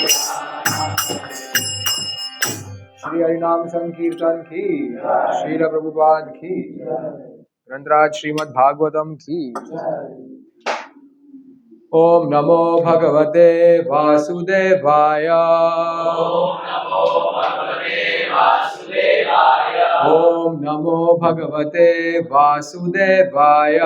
श्री हरिनाम संकीर्तन की, श्रील प्रभुपाद की, ग्रंथराज श्रीमद् भागवतम की। ओम नमो भगवते वासुदेवाय। ओम नमो भगवते वासुदेवाय।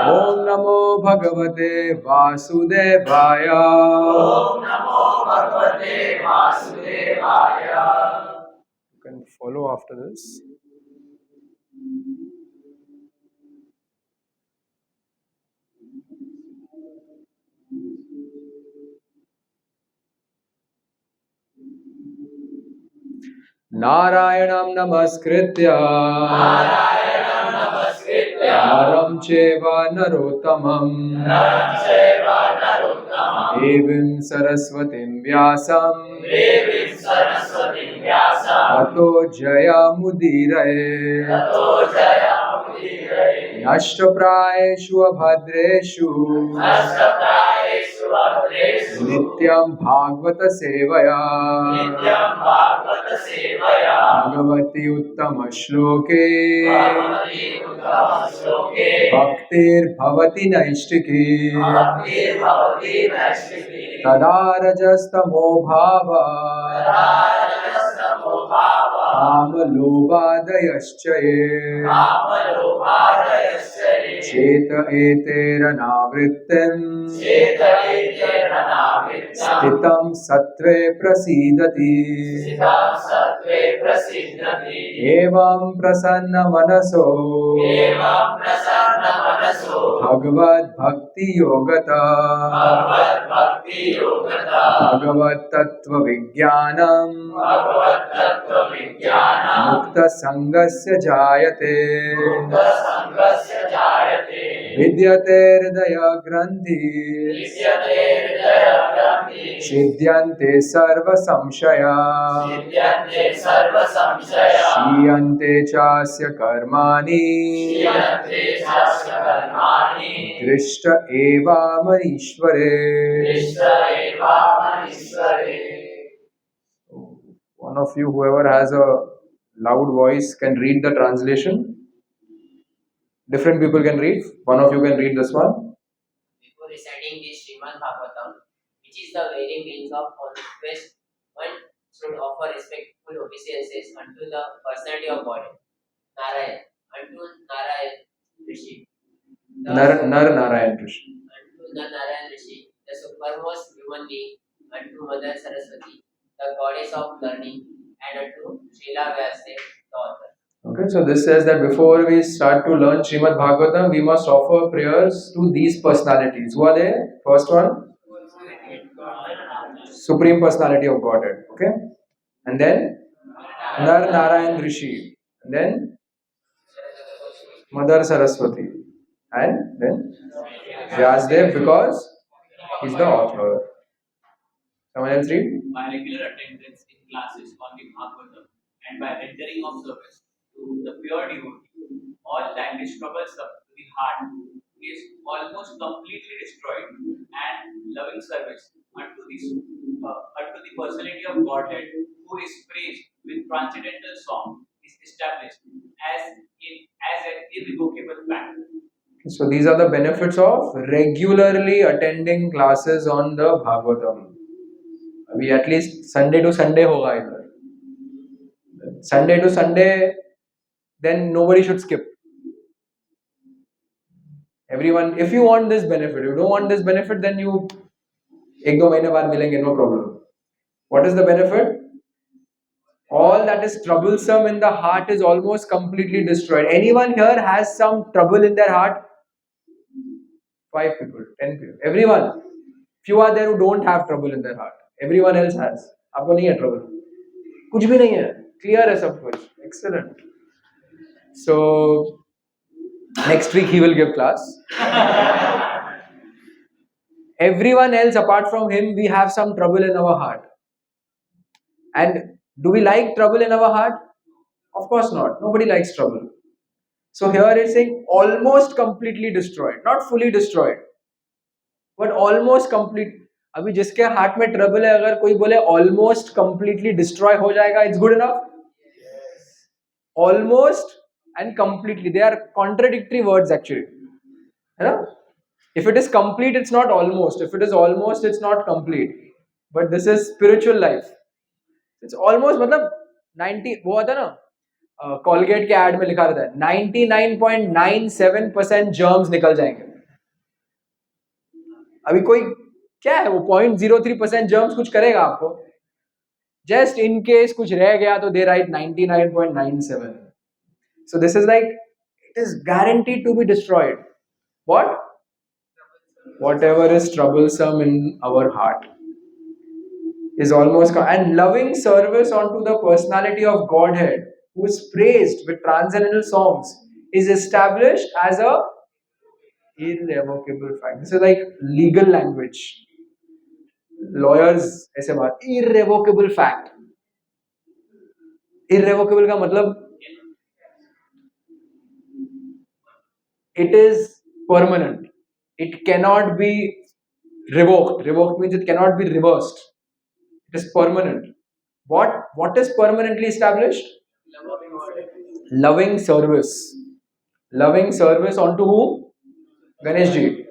ओम नमो भगवते वासुदेवाय। You can follow after this. नारायणं नमस्कृत्य नरं चैव नरोत्तमं देवीं सरस्वतीं व्यासं ततो जयमुदीरये। नष्टप्रायेषु अभद्रेषु नित्यं भागवत सेवया भगवति उत्तम श्लोके भक्तिर्भवति नैष्टिकी। तदा रजस्तमो भावाः कामलोभादयश्च ये चेत एतैरनावृत्तिं स्थितं सत्त्वे प्रसीदति। एवं प्रसन्न मनसो भगवद्भक्ति योगता भगवत् तत्व विज्ञानम मुक्त संगस्य जायते। विद्यते हृदय ग्रंथि छिद्यन्ते सर्व संशया क्षीयन्ते चास्य कर्माणि दृष्ट एवामरीश्वरे। One of you, whoever has a loud voice, can read the translation. Different people can read. One of you can read this one. Before reciting this Srimad Bhagavatam, which is the very means of all request, one should offer respectful obeisances unto the personality of God, Narayan, unto Narayan Rishi. Nar Narayan Rishi. Unto the Narayan Rishi, the supermost human being, unto Mother Saraswati, the goddess of learning, and unto Srila Vyasadeva, the author. Okay, so this says that before we start to learn Srimad Bhagavatam, we must offer prayers to these personalities. Who are they? First one, Supreme Personality of Godhead. Okay, and then Narayan Rishi, and then Mother Saraswati, and then Vyasadeva because he's the author. Someone else read? By regular attendance in classes on the Bhagavatam and by rendering of service to the pure devotee, all that is troublesome to the heart is almost completely destroyed, and loving service unto the personality of Godhead, who is praised with transcendental song, is established as an irrevocable fact. So these are the benefits of regularly attending classes on the Bhagavatam. अभी at least Sunday to Sunday होगा इधर. Sunday to Sunday, then nobody should skip. Everyone, if you want this benefit, if you don't want this benefit, then you एक दो महीने बाद मिलेंगे, no problem. What is the benefit? All that is troublesome in the heart is almost completely destroyed. Anyone here has some trouble in their heart? 5 people, 10 people, everyone. Few are there who don't have trouble in their heart. Everyone else has. आपको नहीं है trouble. कुछ भी नहीं है. Clear है सब कुछ. Excellent. So next week he will give class. Everyone else apart from him, we have some trouble in our heart. And do we like trouble in our heart? Of course not. Nobody likes trouble. So here it's saying almost completely destroyed, not fully destroyed. but almost complete. अभी जिसके heart में trouble है, अगर कोई बोले almost completely destroy हो जाएगा, it's good enough. Almost and completely, they are contradictory words actually. है ना? If it is complete, it's not almost. If it is almost, it's not complete. But this is spiritual life. It's almost मतलब 90 वो आता ना Colgate के add में लिखा रहता है 99.97% जर्म्स निकल जाएंगे. अभी कोई क्या है वो 0.03% जर्म्स कुछ करेगा आपको. जस्ट इन केस कुछ रह गया तो दे right 99.97. So this is like it is guaranteed to be destroyed. What? Whatever is troublesome in our heart is almost and loving service unto the personality of Godhead, who is praised with transcendental songs, is established as a irrevocable fact. This is like legal language. Lawyers ऐसे बात irrevocable fact. Irrevocable का मतलब it is permanent. It cannot be revoked. Revoked means it cannot be reversed. It is permanent. What is permanently established? Loving service. Loving service onto whom? Ganesh ji.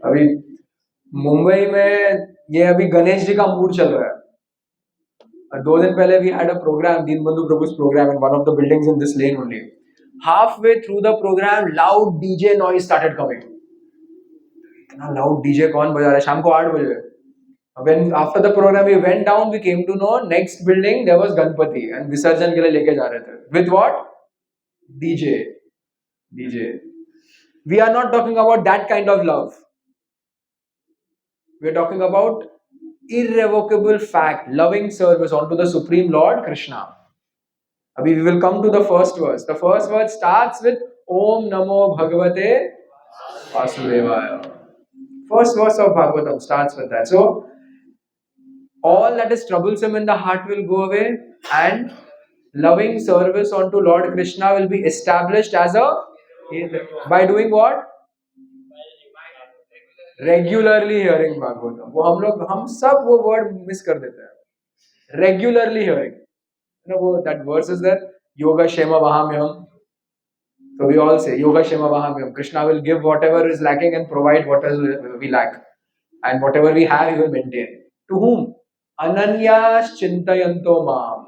अभी मुंबई में ये अभी गणेश जी का mood चल रहा है. 2 दिन पहले we had a program, Deenbandhu Prabhu's program in one of the buildings in this lane only. Halfway through the program, loud DJ noise started coming. इतना loud DJ कौन बजा रहा है शाम को 8 बजे. When after the program we went down, we came to know next building there was Ganpati and Visarjan के लिए लेके जा रहे थे. With what? DJ. We are not talking about that kind of love. We are talking about irrevocable fact, loving service unto the Supreme Lord Krishna. Abhi we will come to the first verse. The first verse starts with Om Namo Bhagavate Vasudevaya. First verse of Bhagavatam starts with that. So all that is troublesome in the heart will go away, and loving service unto Lord Krishna will be established as a by doing what? Regularly hearing Bhagavatam. वो हम सब वो word miss कर देते हैं. Regularly hearing. You know that verse is there. Yoga Shema Vahamyam. So we all say Yoga Shema Vahamyam. Krishna will give whatever is lacking and provide whatever we lack, and whatever we have, He will maintain. To whom? Ananyas Chintayanto Mam.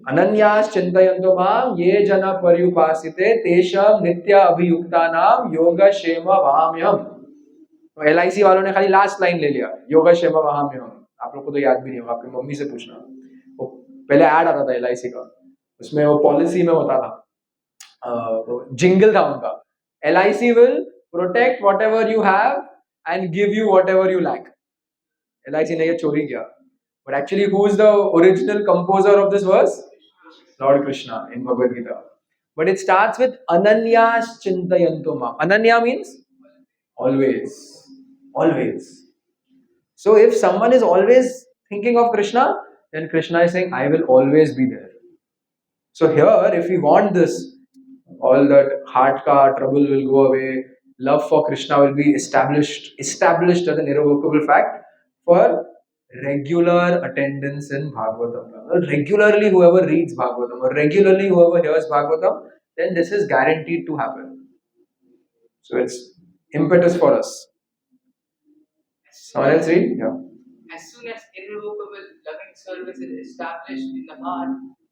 Ananyas Chintayanto Mam Ye Jana Paryupasite Tesham Nitya Abhiyuktanam Yoga Shema Vahamyam. तो LIC वालों ने खाली last line ले लिया योगा क्षेमा वहाम्यहम. आप लोग को तो याद भी नहीं होगा, आपकी मम्मी से पूछना. वो पहले ऐड आता था LIC का, उसमें वो पॉलिसी में होता था, जिंगल था उनका. LIC will protect whatever you have and give you whatever you lack. LIC ने ये चोरी किया. But actually, who is the original composer of this verse? Lord Krishna in Bhagavad Gita. But it starts with Ananyas Chintayanto Mam. Ananya means always. Always. So if someone is always thinking of Krishna, then Krishna is saying, I will always be there. So here, if we want this, all that heart ka trouble will go away, love for Krishna will be established as an irrevocable fact for regular attendance in Bhagavatam. Regularly whoever reads Bhagavatam or regularly whoever hears Bhagavatam, then this is guaranteed to happen. So it's impetus for us. Someone else read? Yeah. As soon as irrevocable loving service is established in the heart,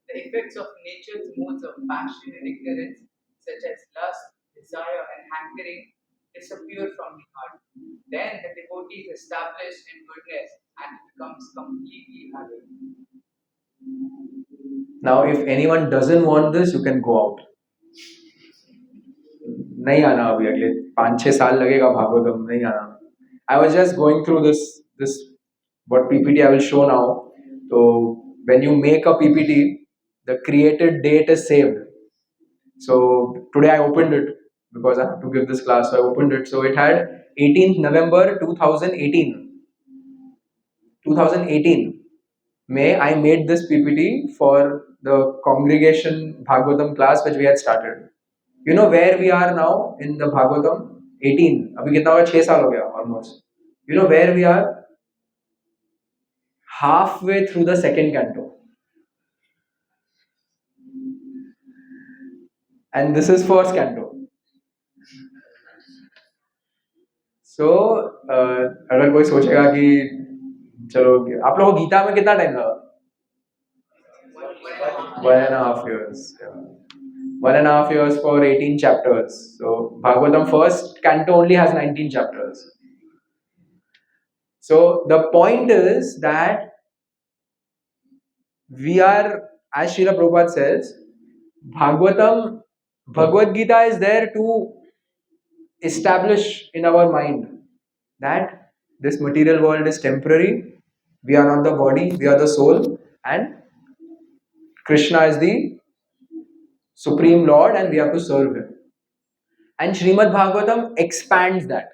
the effects of nature's modes of passion and ignorance, such as lust, desire, and hankering, disappear from the heart. Then the devotee is established in goodness and becomes completely happy. Now, if anyone doesn't want this, you can go out. नहीं आना अभी अगले 5-6 साल लगेगा भागवतम नहीं आना. I was just going through this what PPT I will show now. So when you make a PPT, the created date is saved. So today I opened it because I have to give this class. So I opened it. So it had 18th November 2018. 2018 May I made this PPT for the congregation Bhagavatam class which we had started. You know where we are now in the Bhagavatam? 18. अभी कितना होगा? 6 साल हो गया almost. You know where we are? Halfway through the second canto. And this is first canto. So, अगर कोई सोचेगा कि चलो आप लोगों को गीता में कितना टाइम लगा? 1.5 years. Yeah. 1.5 years for 18 chapters. So Bhagavatam first canto only has 19 chapters. So the point is that we are, as Srila Prabhupada says, Bhagavatam, Bhagavad Gita is there to establish in our mind that this material world is temporary, we are not the body, we are the soul, and Krishna is the Supreme Lord and we have to serve Him. And Srimad Bhagavatam expands that.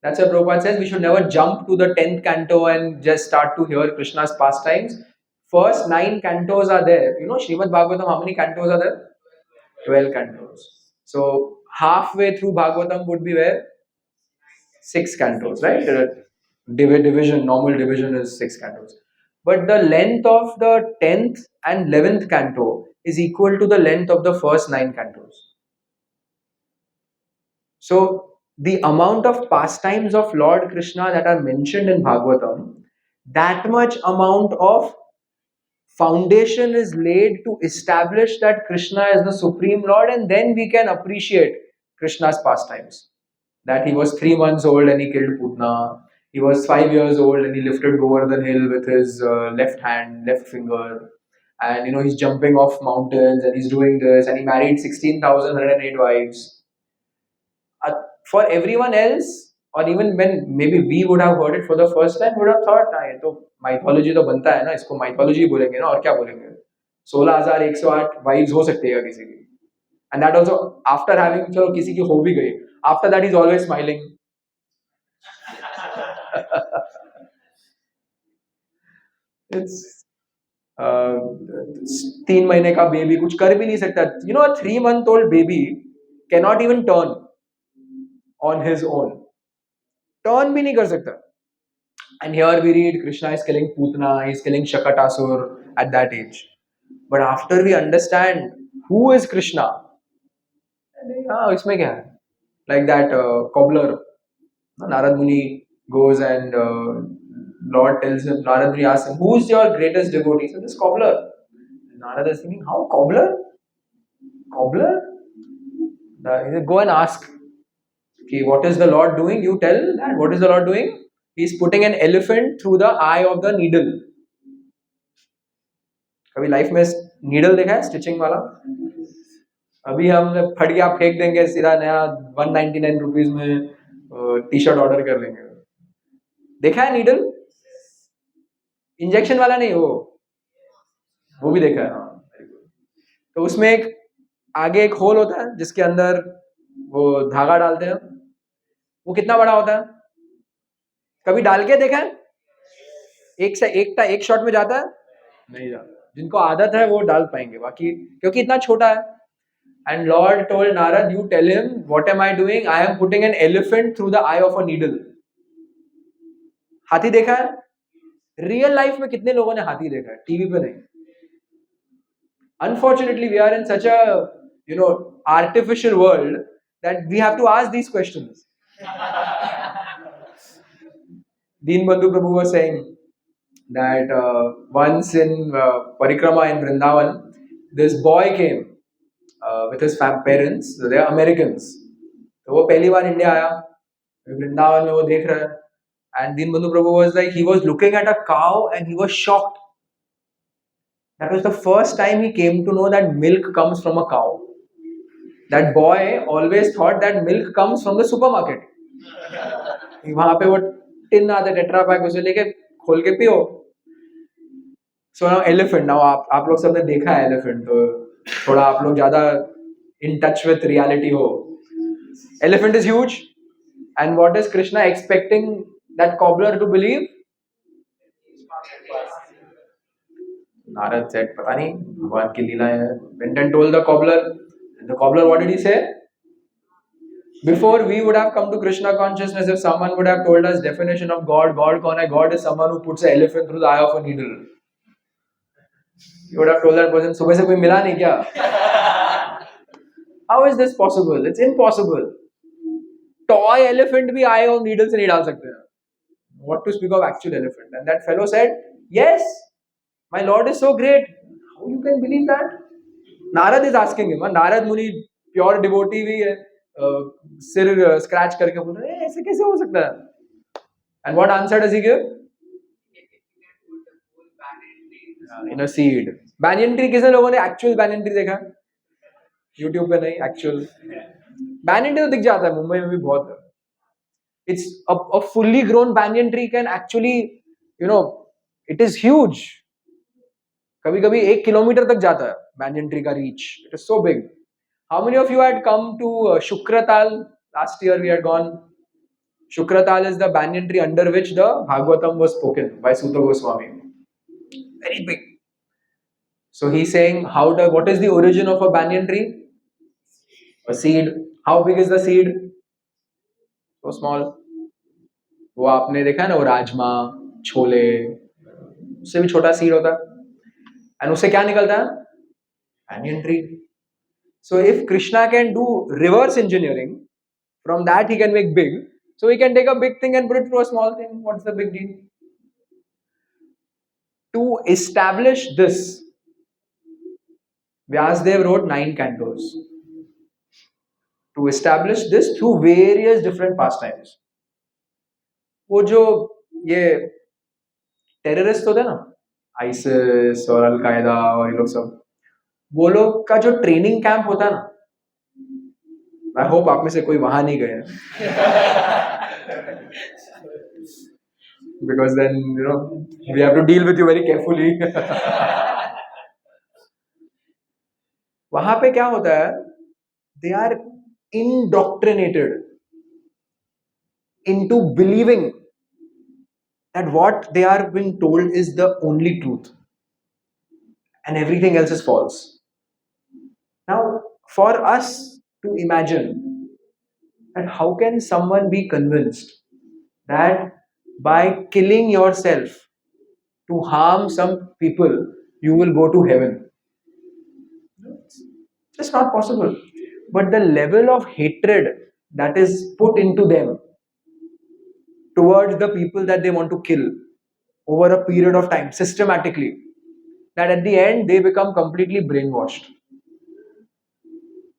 That's why Prabhupada says we should never jump to the 10th canto and just start to hear Krishna's pastimes. First 9 cantos are there. You know, Srimad Bhagavatam, how many cantos are there? 12 cantos. So, halfway through Bhagavatam would be where? 6 cantos, right? Division, normal division is 6 cantos. But the length of the 10th and 11th canto is equal to the length of the first 9 cantos. So, the amount of pastimes of Lord Krishna that are mentioned in Bhagavatam, that much amount of foundation is laid to establish that Krishna is the Supreme Lord, and then we can appreciate Krishna's pastimes. That he was 3 months old and he killed Putna. He was 5 years old and he lifted Govardhan hill with his left hand, left finger. And he's jumping off mountains and he's doing this, and he married 16,108 wives. For everyone else, or even when maybe we would have heard it for the first time, would have thought, ये तो mythology तो बनता है ना, इसको mythology बोलेंगे ना, और क्या बोलेंगे? 16,108 wives हो सकती है किसी की, and that also after having, चलो किसी की हो भी गई, after that he's always smiling. It's 3 महीने का बेबी कुछ कर भी नहीं सकता. A 3-month-old baby cannot even turn on his own. Turn भी नहीं कर सकता. And here we read Krishna is killing Putna, he's killing Shakatasur at that age. But after we understand who is Krishna, इसमें क्या है? Like that cobbler, Narad Muni goes and Lord tells him, Narad Muni asks him, who's your greatest devotee? He said, this cobbler. Narad is thinking, how cobbler? Cobbler? He said, go and ask. Okay, what is the Lord doing? You tell that. What is the Lord doing? He's putting an elephant through the eye of the needle. कभी life में needle देखा है stitching वाला? अभी हम फट गया फेंक देंगे, सीधा नया 199 रुपीज में टी शर्ट ऑर्डर कर लेंगे. देखा है नीडल? इंजेक्शन वाला नहीं, वो भी देखा है. तो उसमें आगे एक होल होता है जिसके अंदर वो धागा डालते हैं. वो कितना बड़ा होता है? कभी डाल के देखा है? एक शॉट में जाता है? नहीं जाता. जिनको आदत है वो डाल पाएंगे, बाकी क्योंकि इतना छोटा है. And Lord told Narad, you tell him, what am I doing? I am putting an elephant through the eye of a needle. हाथी देखा है? रियल लाइफ में कितने लोगों ने हाथी देखा है? टीवी पे नहीं. Unfortunately, we are in such a artificial world that we have to ask these questions. Deen Bandhu Prabhu was saying that once in Parikrama in Vrindavan, this boy came with his parents. So they are Americans. तो वो पहली बार India आया, वृंदावन में वो देख रहा है. And Deen Bandhu Prabhu was like, he was looking at a cow and he was shocked. That was the first time he came to know that milk comes from a cow. That boy always thought that milk comes from the supermarket. वहाँ पे वो tin आता है tetra pack, उसे लेके खोल के पियो. So now elephant. Now आप लोग सबने देखा है elephant, तो थोड़ा आप लोग ज़्यादा in touch with reality हो. Elephant is huge, and what is Krishna expecting that cobbler to believe? Narad said, पता नहीं भगवान की लीला है. Went and told the cobbler, The cobbler, what did he say? Before we would have come to Krishna consciousness, if someone would have told us definition of God, God kaun hai? God is someone who puts an elephant through the eye of a needle. You would have told that person, सुबह से कोई मिला नहीं क्या? How is this possible? It's impossible. Toy elephant भी eye और needle से नहीं डाल सकते हैं. What to speak of actual elephant? And that fellow said, yes, my Lord is so great. How you can believe that? Narad is asking him. Narad Muni pure devotee भी है. सिर scratch करके बोल रहे हैं ऐसे कैसे हो सकता है? And what answer does he give? In a seed. Banyan tree किसने लोगों ने actual banyan tree देखा? YouTube पे नहीं actual. Banyan tree तो दिख जाता है मुंबई में भी बहुत है. It's a fully grown banyan tree can actually, it is huge. कभी कभी 1 किलोमीटर तक जाता है banyan tree का reach. It is so big. How many of you had come to Shukratal? Last year we had gone. Shukratal is the banyan tree under which the Bhagavatam was spoken by Sutta Goswami. Very big. So he's saying, what is the origin of a banyan tree? A seed. How big is the seed? So small. वो आपने देखा है ना वो राजमा छोले उससे भी छोटा seed होता है एंड उससे क्या निकलता है banyan tree. So if Krishna can do reverse engineering, from that he can make big. So he can take a big thing and put it through a small thing. What's the big deal? To establish this, Vyasdev wrote 9 cantos. To establish this through various different pastimes. वो जो ये terrorist होते हैं ना ISIS और al Qaeda और ये लोग सब वो लोग का जो ट्रेनिंग कैंप होता है ना आई होप आप में से कोई वहां नहीं गए because then we have to deal with you very carefully वहां पे क्या होता है they are indoctrinated into believing that what they are being told is the only truth and everything else is false. Now, for us to imagine that how can someone be convinced that by killing yourself to harm some people you will go to heaven? It's just not possible. But the level of hatred that is put into them towards the people that they want to kill over a period of time systematically, that at the end they become completely brainwashed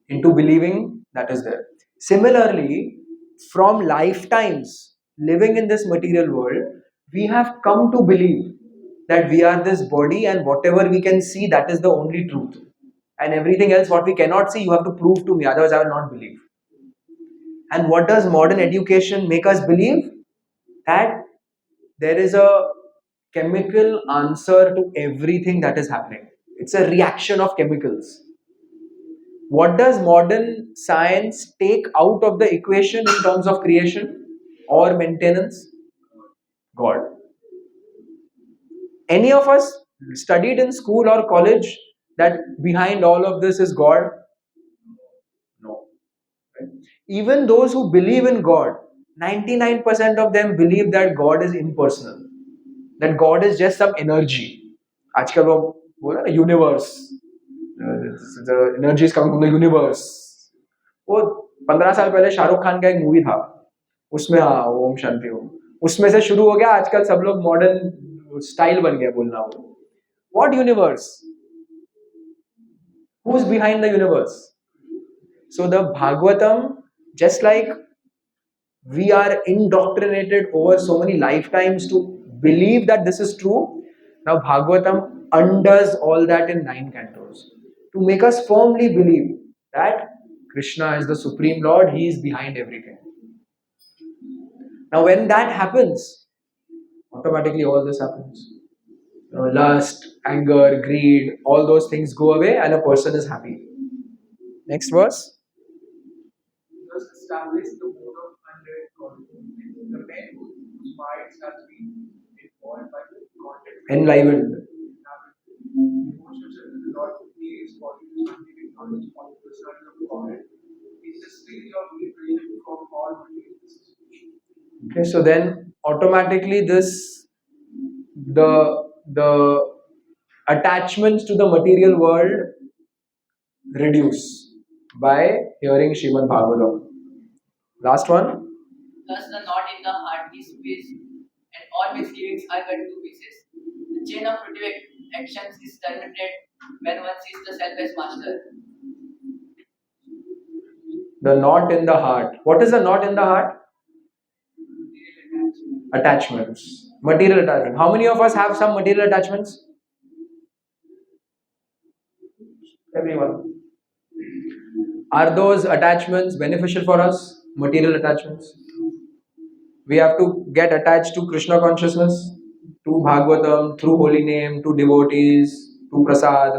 into believing that is there. Similarly, from lifetimes living in this material world, we have come to believe that we are this body and whatever we can see, that is the only truth. And everything else, what we cannot see, you have to prove to me, otherwise I will not believe. And what does modern education make us believe? That there is a chemical answer to everything that is happening. It's a reaction of chemicals. What does modern science take out of the equation in terms of creation or maintenance? God. Any of us studied in school or college that behind all of this is God? No. Even those who believe in God, 99% of them believe that God is impersonal, that God is just some energy. आजकल वो बोला ना universe, the energy is coming from the universe. वो 15 साल पहले शाहरुख खान का एक movie था, उसमें हाँ ओम शांति ओम, उसमें से शुरू हो गया, आजकल सब लोग मॉडर्न स्टाइल बन गया बोलना वो. What universe? Who's behind the universe? So the Bhagavatam, just like we are indoctrinated over so many lifetimes to believe that this is true, now Bhagavatam undoes all that in 9 cantos to make us firmly believe that Krishna is the Supreme Lord, He is behind everything. Now when that happens, automatically all this happens. Lust, anger, greed, all those things go away and a person is happy. Next verse. Thus establish the mode of unread content. The men whose minds have been informed by the content. Enlivened. Emotions and the Lord creates body to scientific knowledge on the surface of Okay, so then automatically the attachments to the material world reduce by hearing Srimad Bhagavatam. Last one. Thus, the knot in the heart is squeezed, and all misgivings are cut to pieces. The chain of routine actions is terminated when one sees the self as master. The knot in the heart. What is the knot in the heart? Attachments. Material attachment. How many of us have some material attachments? Everyone. Are those attachments beneficial for us? Material attachments. We have to get attached to Krishna consciousness, to Bhagavatam, through holy name, to devotees, to prasad,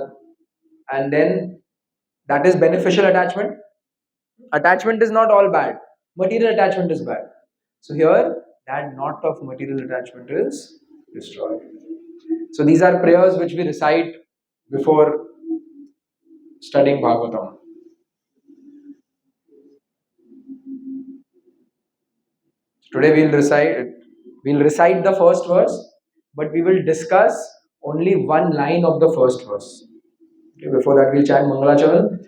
and then that is beneficial attachment. Attachment is not all bad. Material attachment is bad. So here, that knot of material attachment is destroyed. So these are prayers which we recite before studying Bhagavatam. Today we'll recite the first verse, but we will discuss only one line of the first verse. Okay, before that we'll chant Mangalacharan.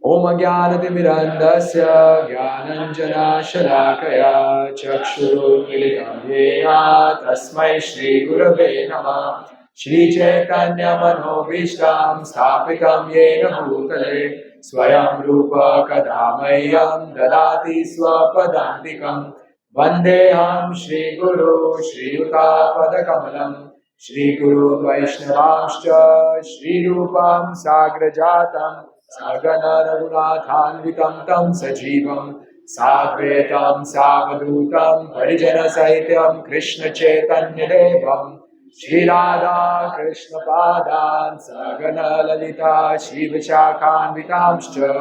Om Ajnanatimirandasya Jnananjana Shalakaya Chakshurumilitam Yena Tasmai Shri Gurave Namah Shri Chaitanya Manobhishtam Sthapitam Yena Bhutale Swayam Rupa Kadamayyam Dadati Swapadantikam Vandeham Shri Guru Shri Yuta Padakamalam Shri Guru Vaishnavamscha Shri Rupam Sagrajatam Sagana Raghunathanvitam Tam Sajivam Sadvetam Savadutam Parijana Sahityam Krishna Chaitanya Devam Shri Radha Krishna Padan Sagana Lalita Shri Vishakhanvitamscha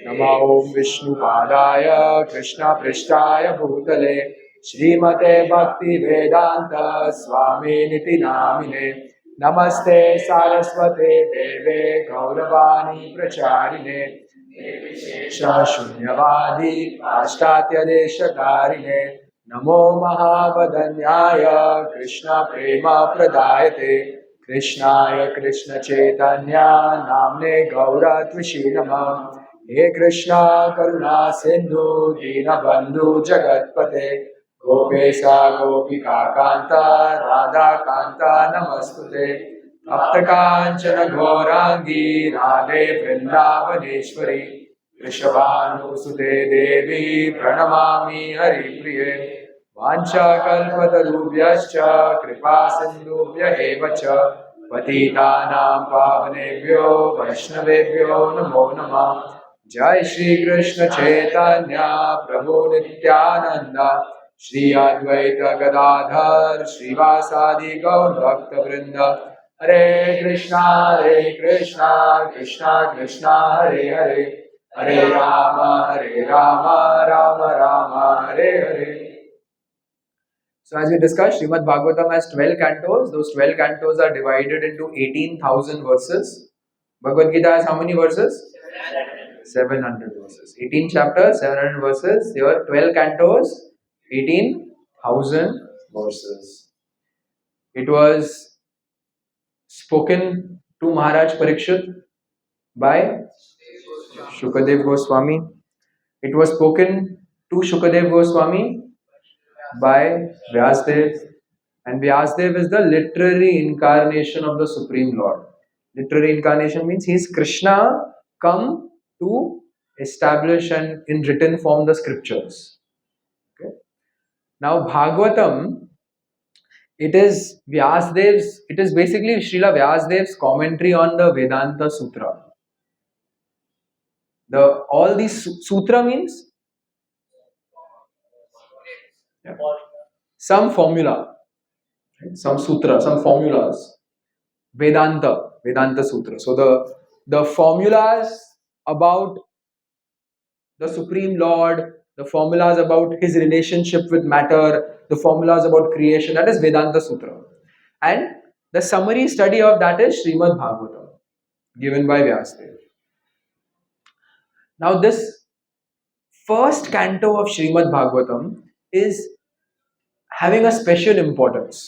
Namo Om Vishnu Padaya Krishna Prishtaya Bhutale Shrimate Bhakti Vedanta Swami Niti Namine Namaste Saraswate Deve Gauravani Pracharine Shashunyavadi Ashtatya Deshakarine Namo Mahavadanyaya Krishna Prema Pradayate Krishnaya Krishna Chaitanya Namne Gaura Tvishinama He Krishna Karuna Sindhu Dinabandhu Jagatpate Gopesa Gopika Kanta Radha Kanta Namastute Taptakanchana Gaurangi Radhe Vrindavaneshwari Vrishabhanusute Devi Pranamami Hari Priye Vancha Kalpatarubhyascha Kripa Sindhubhya Evacha Patitanam Pavanebhyo Vaishnavebhyo Namo Namah Jai Shri Krishna Chaitanya Prabhu Nityananda Shri Advaita Gadadhar Shri Vasadi Gaur Bhakta Vrinda Hare Krishna Krishna Krishna Hare Hare Hare Rama Rama Hare Hare. So as we discussed, Srimad Bhagavatam has 12 cantos. Those 12 cantos are divided into 18,000 verses. Bhagavad Gita has how many verses? 700 verses. 18 chapters, 700 verses. There were 12 cantos, 18,000 verses. It was spoken to Maharaj Parikshit by Shukadev Goswami. It was spoken to Shukadev Goswami by Vyasdev. And Vyasdev is the literary incarnation of the Supreme Lord. Literary incarnation means he is Krishna come to establish and in written form the scriptures. Okay. Now Bhagavatam, it is basically Srila Vyasdev's commentary on the Vedanta Sutra. All these sutra means some formula, right? Some sutra, some formulas. Vedanta Sutra. So the formulas about the Supreme Lord, the formulas about his relationship with matter, the formulas about creation, that is Vedanta Sutra. And the summary study of that is Srimad Bhagavatam, given by Vyasdev. Now this first canto of Srimad Bhagavatam is having a special importance.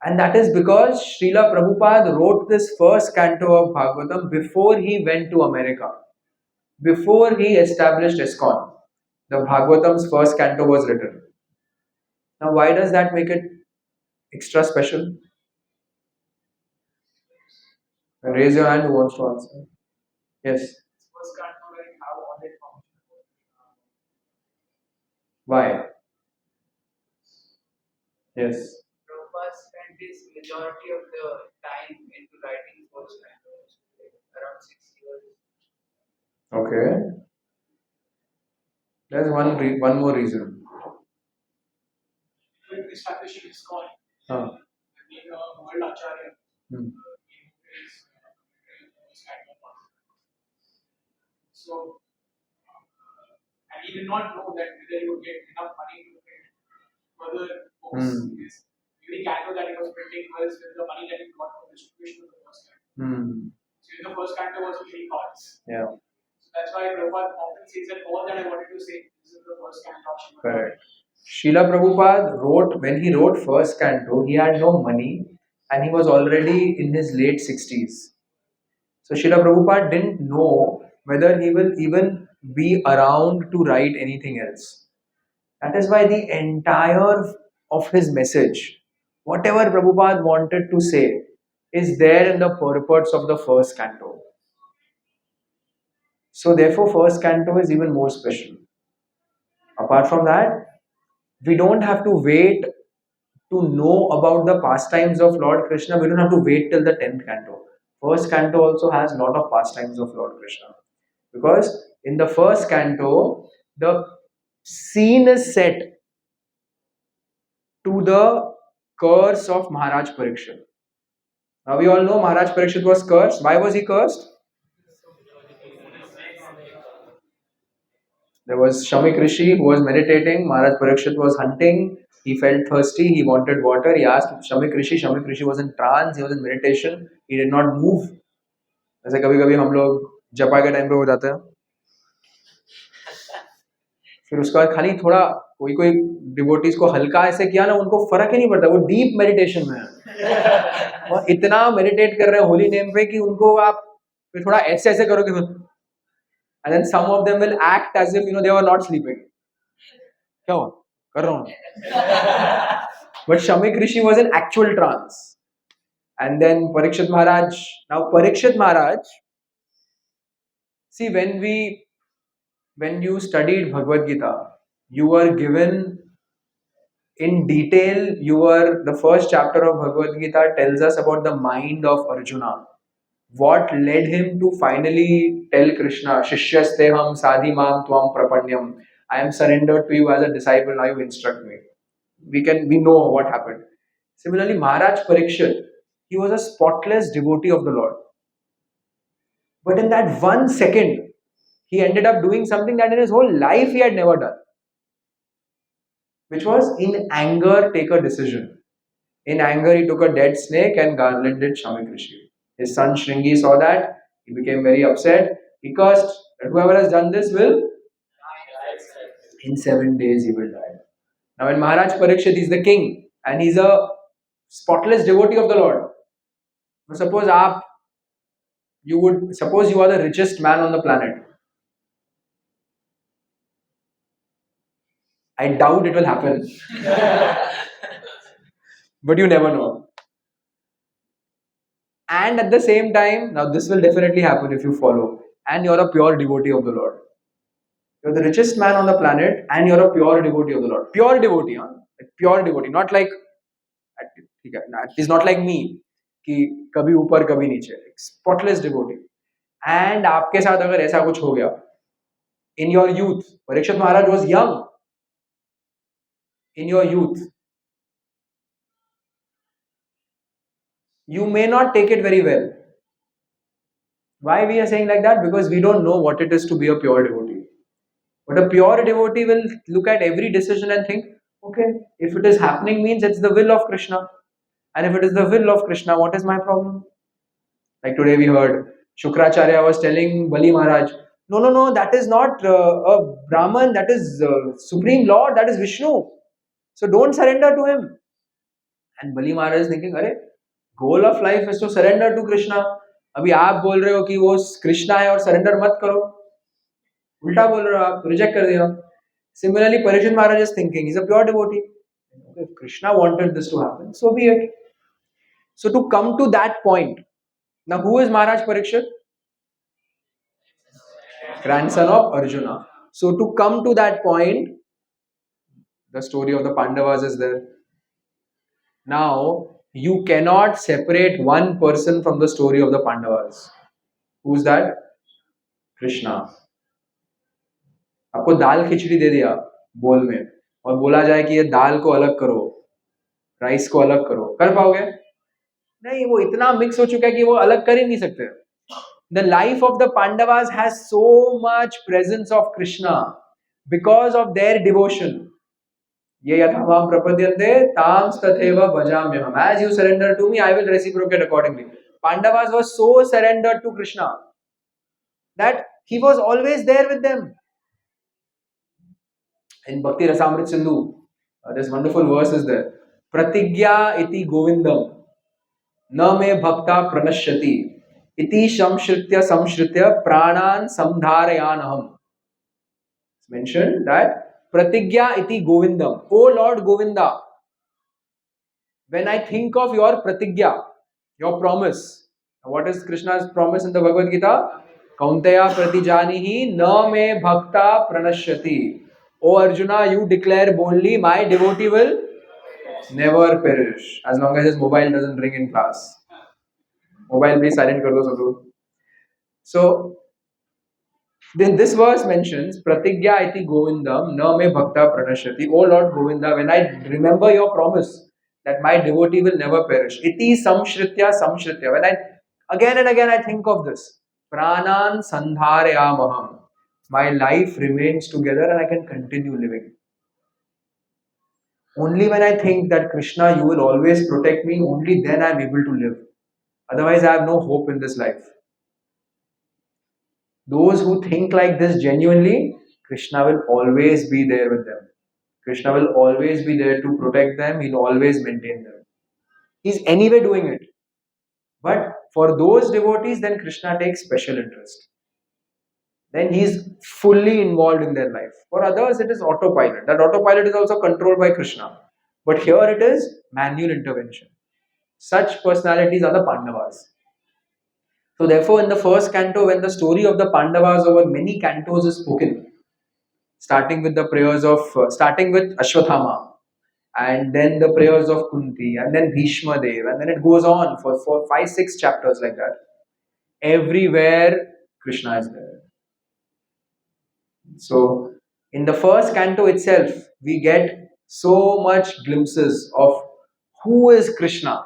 And that is because Srila Prabhupada wrote this first canto of Bhagavatam before he went to America. Before he established ISKCON, the Bhagavatam's first canto was written. Now, why does that make it extra special? Raise your hand who wants to answer. Yes. First canto, like how all it functions. Why? Yes. Prabhupada spent his majority of the time into writing first canto, around 6 years. Okay. There's one more reason. When establishing ISKCON, Huh. being a world acharya, Hmm. so, and he did not know that whether he would get enough money to print further books. Hmm. His every canto that he was printing was with the money that he got from distribution of the first canto. Hmm. So, in the first canto was only parts. Yeah. So that's why Prabhupada often says that all that I wanted to say this is the first canto of Srimad Correct. Srila Prabhupada wrote, when he wrote first canto, he had no money and he was already in his late 60s. So Srila Prabhupada didn't know whether he will even be around to write anything else. That is why the entire of his message, whatever Prabhupada wanted to say, is there in the purports of the first canto. So therefore, first canto is even more special. Apart from that, we don't have to wait to know about the pastimes of Lord Krishna. We don't have to wait till the 10th canto. First canto also has a lot of pastimes of Lord Krishna. Because in the first canto, the scene is set to the curse of Maharaj Parikshit. Now we all know Maharaj Parikshit was cursed. Why was he cursed? There was Shamik Rishi who was meditating. Maharaj Parikshit was hunting. He felt thirsty. He wanted water. He asked Shamik Rishi. Shamik Rishi was in trance. He was in meditation. He did not move. जैसे कभी कभी हम लोग जपा के time पे हो जाते हैं फिर उसके बाद खाली थोड़ा कोई कोई डिवोटीज को हल्का ऐसे किया ना उनको फर्क ही नहीं पड़ता वो डीप मेडिटेशन में है वो इतना मेडिटेट कर रहे हैं होली नेम पे कि उनको आप फिर थोड़ा ऐसे ऐसे करोगे and then some of them will act as if they were not sleeping क्या हुआ कर रहा हूँ but Shamik Rishi was in actual trance and then Parikshit Maharaj now Parikshit Maharaj see when you studied Bhagavad Gita you were given in detail the first chapter of Bhagavad Gita tells us about the mind of Arjuna what led him to finally tell Krishna Shishyasteham sadhimam tvam prapanyam I am surrendered to you as a disciple now you instruct me we know what happened similarly Maharaj Parikshit he was a spotless devotee of the Lord but in that 1 second he ended up doing something that in his whole life he had never done which was in anger take a decision. In anger, he took a dead snake and garlanded Shamik Rishi. His son Shringi saw that. He became very upset. He cursed that whoever has done this will, in 7 days, he will die. Now, when Maharaj Parikshit is the king and he's a spotless devotee of the Lord, now suppose you are the richest man on the planet. I doubt it will happen. But you never know. And at the same time, now this will definitely happen if you follow, and you're a pure devotee of the Lord. You're the richest man on the planet, and you're a pure devotee of the Lord. Pure devotee, huh? Like pure devotee, not like it's not like me कि कभी ऊपर कभी नीचे spotless devotee and आपके साथ अगर ऐसा कुछ हो गया in your youth Parikshit Maharaj was young in your youth you may not take it very well. Why we are saying like that? Because we don't know what it is to be a pure devotee. But a pure devotee will look at every decision and think, okay, if it is happening means it's the will of Krishna. And if it is the will of Krishna, what is my problem? Like today we heard, Shukracharya was telling Bali Maharaj, no, that is not a Brahman, that is Supreme Lord, that is Vishnu. So don't surrender to him. And Bali Maharaj is thinking, अरे goal of life is to surrender to Krishna. अभी आप बोल रहे हो कि वो कृष्णा है और सरेंडर मत करो, उल्टा बोल रहे हो आप, रिजेक्ट कर दिया. Similarly, Parikshit Maharaj is thinking, he's a pure devotee. If Krishna wanted this to happen, so be it. So to come to that point, now who is Maharaj Parikshit? Grandson of Arjuna. So to come to that point, the story of the Pandavas is there. Now, you cannot separate one person from the story of the Pandavas. Who's that? Krishna. आपको दाल खिचड़ी दे दिया बोल में और बोला जाए कि ये दाल को अलग करो, राइस को अलग करो, कर पाओगे? नहीं, वो इतना मिक्स हो चुका है कि वो अलग कर ही नहीं सकते. The life of the Pandavas has so much presence of Krishna because of their devotion. Ye yathavam prapadyante tam tatheva bhajamyaham. As you surrender to me, I will reciprocate accordingly. Pandavas were so surrendered to Krishna that he was always there with them. In Bhakti Rasamrit Sindhu, this wonderful verse is there. Pratigya iti govindam na me bhakta pranashyati iti samshritya pranan samdharayanaham. It's mentioned that Pratigya iti Govindam. O Lord Govinda, when I think of your Pratigya, your promise, what is Krishna's promise in the Bhagavad Gita? Kaunteya pratijanihi na me bhakta pranashyati. O Arjuna, you declare boldly, my devotee will never perish. As long as his mobile doesn't ring in class. Mobile please silent kar do sab log. So, then this verse mentions Pratigya iti Govindam na me bhakta pranashyati. O Lord Govinda, when I remember your promise that my devotee will never perish. Iti samshritya samshritya. When I again and again I think of this. Pranan sandharayamaham. My life remains together and I can continue living. Only when I think that Krishna, you will always protect me, only then I am able to live. Otherwise, I have no hope in this life. Those who think like this genuinely, Krishna will always be there with them. Krishna will always be there to protect them. He'll always maintain them. He's anyway doing it. But for those devotees, then Krishna takes special interest. Then he's fully involved in their life. For others, it is autopilot. That autopilot is also controlled by Krishna. But here it is manual intervention. Such personalities are the Pandavas. So therefore, in the first canto, when the story of the Pandavas over many cantos is spoken, starting with Ashwathama, and then the prayers of Kunti, and then Bhishma Dev, and then it goes on for 5-6 chapters like that. Everywhere Krishna is there. So in the first canto itself, we get so much glimpses of who is Krishna,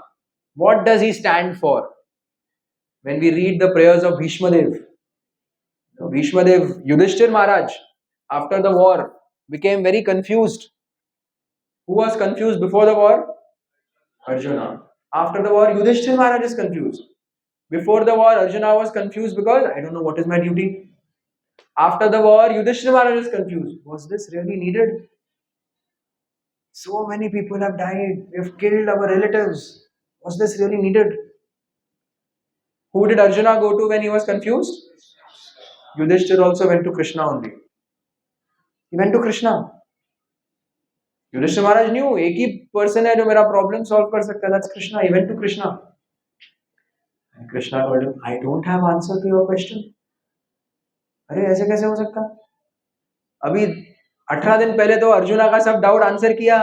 what does he stand for. When we read the prayers of Bhishma Dev, Yudhishthir Maharaj, after the war, became very confused. Who was confused before the war? Arjuna. After the war, Yudhishthir Maharaj is confused. Before the war, Arjuna was confused because I don't know what is my duty. After the war, Yudhishthir Maharaj is confused. Was this really needed? So many people have died. We have killed our relatives. Was this really needed? Who did Arjuna go to when he was confused? Yudhishthir also went to Krishna only. He went to Krishna. Yudhishthir Maharaj knew एक ही person है जो मेरा problem solve कर सकता है. That's Krishna. He went to Krishna. And Krishna told him, I don't have answer to your question. अरे ऐसे कैसे हो सकता? अभी 18 दिन पहले तो अर्जुना का सब डाउट आंसर किया.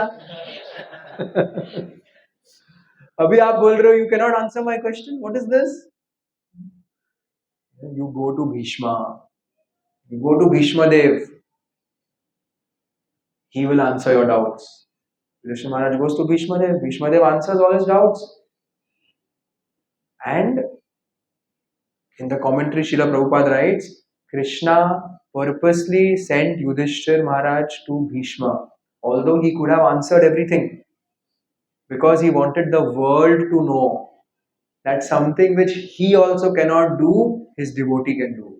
अभी आप बोल रहे हो you cannot answer my question. What is this? You go to Bhishma. You go to Bhishma Dev. He will answer your doubts. Krishna Maharaj goes to Bhishma Dev. Bhishma Dev answers all his doubts. And in the commentary, Srila Prabhupada writes, Krishna purposely sent Yudhishthir Maharaj to Bhishma, although he could have answered everything, because he wanted the world to know that something which he also cannot do, his devotee can do.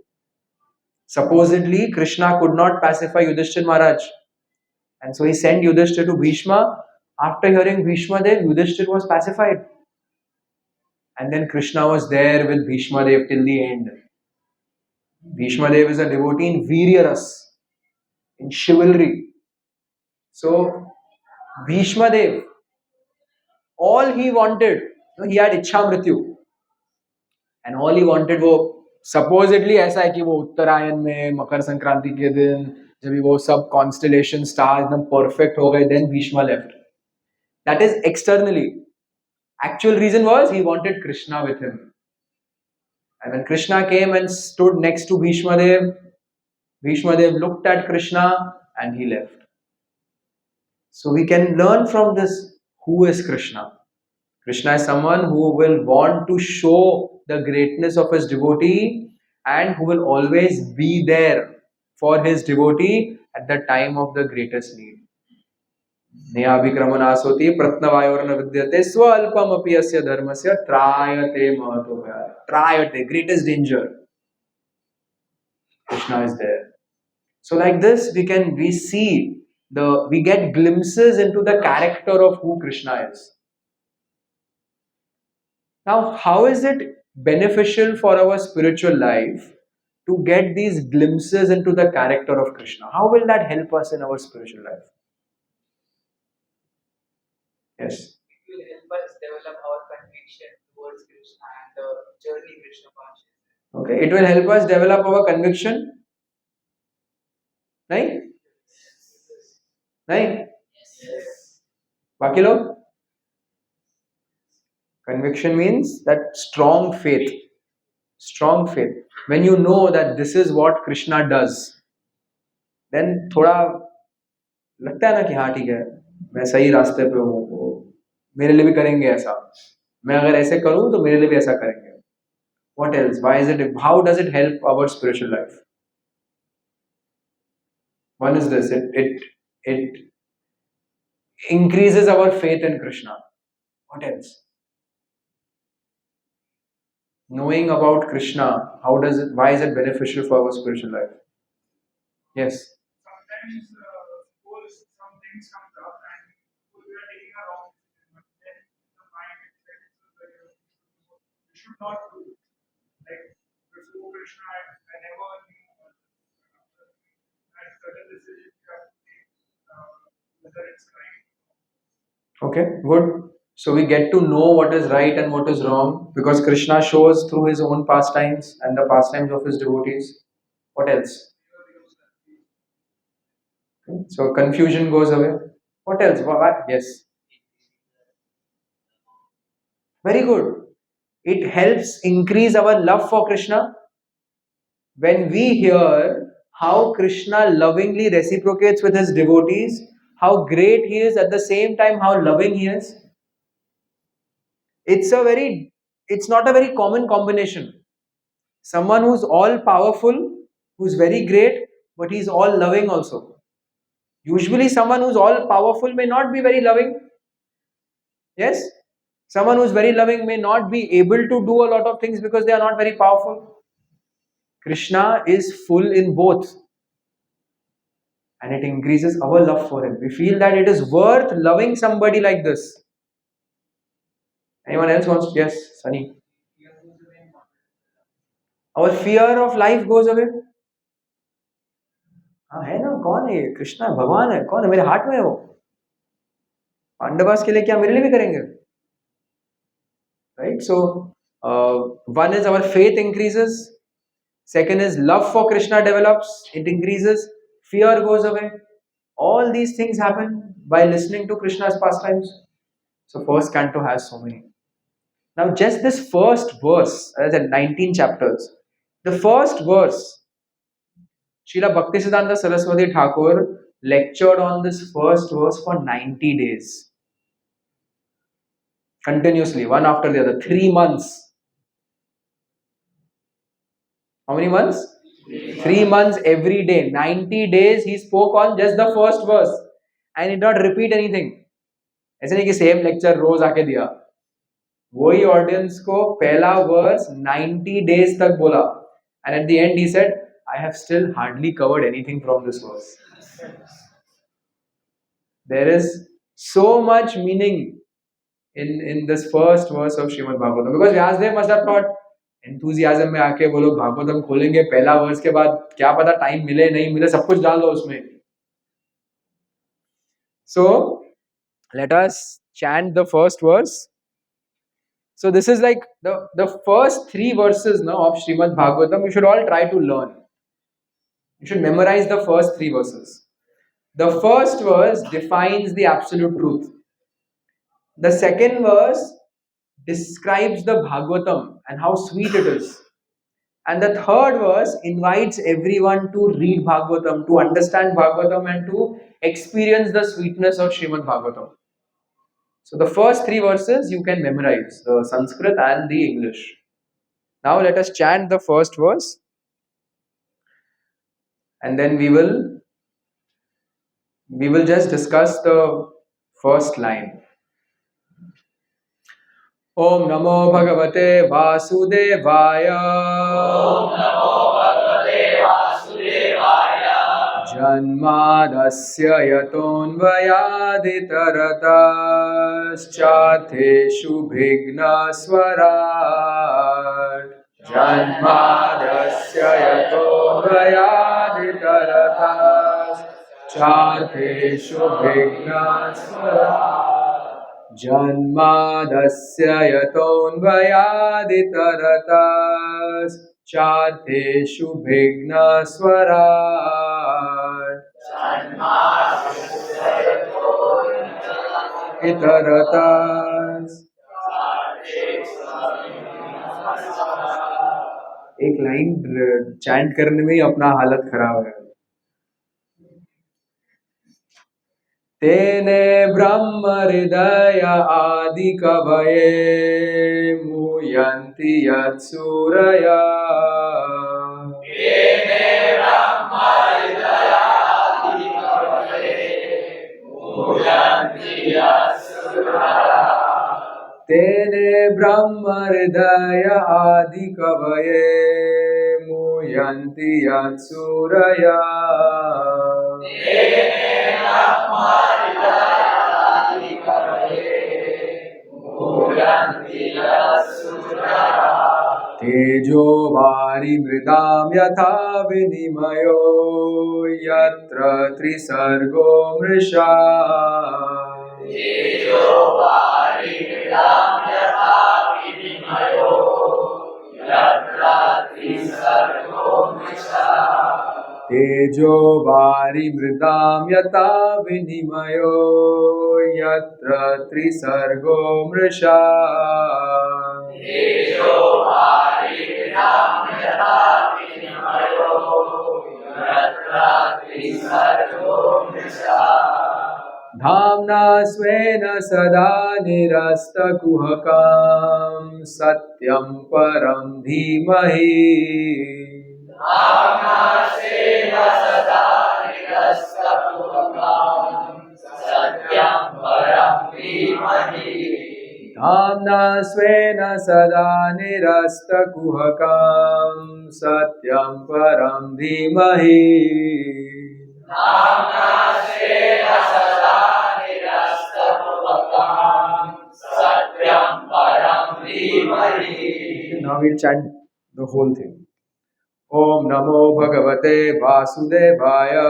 Supposedly, Krishna could not pacify Yudhishthir Maharaj, and so he sent Yudhishthir to Bhishma After hearing Bhishma Dev, Yudhishthir was pacified. And then Krishna was there with Bhishma Dev till the end. Bhishma Dev is a devotee in Viryaras, in chivalry. So, Bhishma Dev, all he wanted, he had Ichha Mrityu. And all he wanted वो supposedly ऐसा है कि वो उत्तरायण में मकर संक्रांति के दिन जब भी वो सब constellation stars एकदम perfect हो गए, then Bhishma left. That is externally. Actual reason was he wanted Krishna with him. And when Krishna came and stood next to Bhishma Dev looked at Krishna and he left. So we can learn from this who is Krishna. Krishna is someone who will want to show the greatness of his devotee and who will always be there for his devotee at the time of the greatest need. नेहाभिक्रमणासोति प्रत्नवायोर्न विद्यते स्वल्पमपि अस्य धर्मस्य त्रायते महतो भयात्. Trayate, greatest danger. Krishna is there. So like this we get glimpses into the character of who Krishna is. Now, how is it beneficial for our spiritual life to get these glimpses into the character of Krishna? How will that help us in our spiritual life? Yes. It will help us develop our conviction towards Krishna and the journey Krishna consciousness. Okay, it will help us develop our conviction. नहीं? नहीं? बाकी लोग? Conviction means that strong faith. Strong faith. When you know that this is what Krishna does, then थोड़ा लगता है ना कि हाँ ठीक है, मैं सही रास्ते पे हूँ, मेरे लिए भी करेंगे ऐसा. मैं अगर ऐसे करूँ तो मेरे लिए भी ऐसा करेंगे. What else? Why is it? How does it help our spiritual life? One is this. It increases our faith in Krishna. What else? Knowing about Krishna, why is it beneficial for our spiritual life? Yes. Sometimes suppose some things comes up and we are taking a wrong decision, but then the mind is like we should not do it. Like before Krishna, I never knew that certain decisions you have to take, whether it's right. Okay, good. So we get to know what is right and what is wrong because Krishna shows through his own pastimes and the pastimes of his devotees. What else? Okay, so confusion goes away. What else? Yes. Very good. It helps increase our love for Krishna. When we hear how Krishna lovingly reciprocates with his devotees, how great he is, at the same time how loving he is, it's not a very common combination. Someone who's all powerful, who's very great, but he's all loving also. Usually someone who's all powerful may not be very loving. Yes? Someone who's very loving may not be able to do a lot of things because they are not very powerful. Krishna is full in both. And it increases our love for him. We feel that it is worth loving somebody like this. Anyone else wants? Yes, Sunny. Our fear of life goes away. हाँ है ना, कौन है ये? कृष्णा भगवान है, कौन है? मेरे हाथ में है वो. पांडवास के लिए क्या मेरे लिए भी करेंगे? Right? So, one is our faith increases. Second is love for Krishna develops. It increases. Fear goes away. All these things happen by listening to Krishna's pastimes. So, first canto has so many. Now, just this first verse, as in 19 chapters, the first verse, Srila Bhaktisiddhanta Saraswati Thakur lectured on this first verse for 90 days. Continuously, one after the other, 3 months. How many months? 3 months every day. 90 days he spoke on just the first verse and did not repeat anything. ऐसे नहीं कि same lecture रोज आके दिया. वही audience को पहला verse 90 days तक बोला. And at the end he said, I have still hardly covered anything from this verse. There is So much meaning in this first verse of Srimad Bhagavatam. Because Vyasdev must have thought, enthusiasm में आके वो लोग भागवतम खोलेंगे पहला वर्ष के बाद क्या पता टाइम मिले नहीं मिले सब कुछ डाल दो उसमें. So let us chant the first verse. So this is like the first 3 verses now of Srimad Bhagavatam. You should all try to learn. You should memorize the first 3 verses. The first verse defines the absolute truth. The second verse describes the Bhagavatam and how sweet it is. And the third verse invites everyone to read Bhagavatam, to understand Bhagavatam, and to experience the sweetness of Srimad Bhagavatam. So the first 3 verses you can memorize, the Sanskrit and the English. Now let us chant the first verse, and then we will just discuss the first line. Om Namo Bhagavate Vasudevaya. Om Namo Bhagavate Vasudevaya. Janmadasya yatonvayaditarataschatheshu bhigna swarat. Janmadasya yatonvayaditarataschatheshu bhigna swarat. Janmadasya yatonvayaditarataschatheshu bhigna swarat. Itaratas. एक line chant करने में ही अपना हालत खराब है. तेने ब्रह्म हृदय आदि कवये मुह्यन्ति यत्सूरया. तेने ब्रह्म हृदय आदि कवये मुह्यन्ति यत्सूरया. तेजो वारिमृदां यथा विनिमयो यत्र त्रिसर्गो मृषा. तेजो वारिमृदां यथा विनिमयो यत्र त्रिसर्गो मृषा. धाम्ना स्वेन सदा निरस्तकुहकं सत्यं परं धीमहि. धाम्ना स्वेन सदा निरस्तकुहकं सत्यं परं धीमहि. Now we'll chant the whole thing. Om Namo Bhagavate Vasudevaya.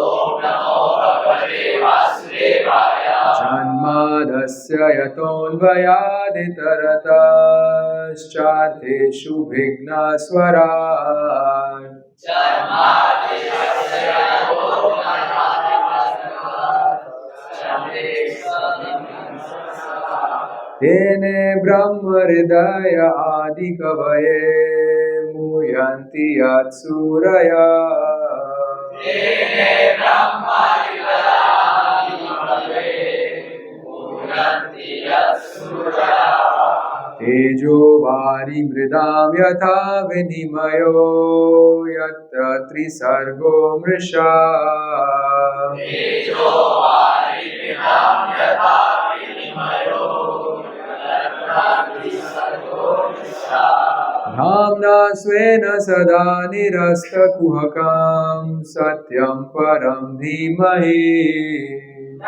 Om Namo Bhagavate Vasudevaya. Janmadasya yatonvayaditarataschatheshu bhigna swarat. Tene Brahma Hridaya Adi Kavaye Muyanti Yatsuraya. Tejo Vari Mridam Yatha Vinimayo Yatra Trisargo Mrisha. Dhamna svena sada nirasta kuhakam satyam param dhimahi. So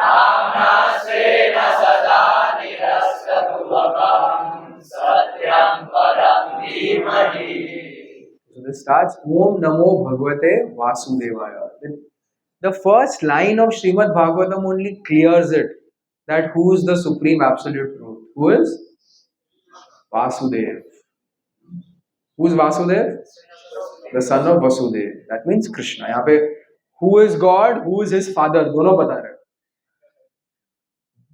this starts Om Namo Bhagavate Vasudevaya. The first line of Srimad Bhagavatam only clears it that who is the supreme absolute truth? Who is Vasudev? Who is Vasudev? The son of Vasudev. That means Krishna. यहाँ पे who is God, who is his father, दोनों बता रहे हैं.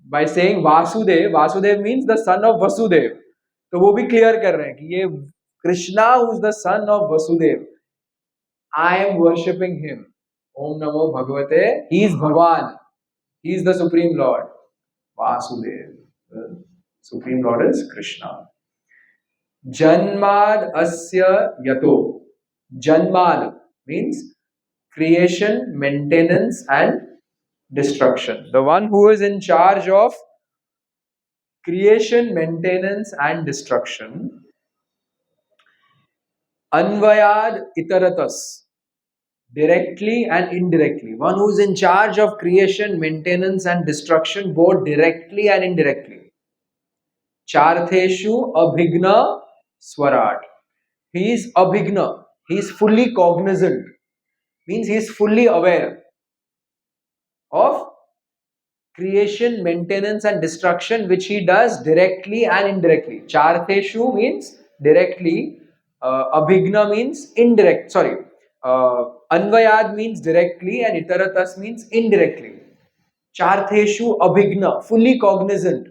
By saying Vasudev, Vasudev means the son of Vasudev. तो वो भी clear कर रहे हैं कि ये Krishna who is the son of Vasudev. I am worshipping him. Om Namo Bhagavate. He is Bhagwan. He is the Supreme Lord. Vasudev. The Supreme Lord is Krishna. Janmad Asya Yato. Janmad means creation, maintenance, and destruction. The one who is in charge of creation, maintenance, and destruction. Anvayad Itaratas. Directly and indirectly. One who is in charge of creation, maintenance, and destruction, both directly and indirectly. Chartheshu Abhigna Swarat. He is Abhigna. He is fully cognizant. Means he is fully aware of creation, maintenance, and destruction, which he does directly and indirectly. Chartheshu means directly. Abhigna means indirect. Sorry. Anvayad means directly and Itaratas means indirectly. Chartheshu Abhigna, fully cognizant.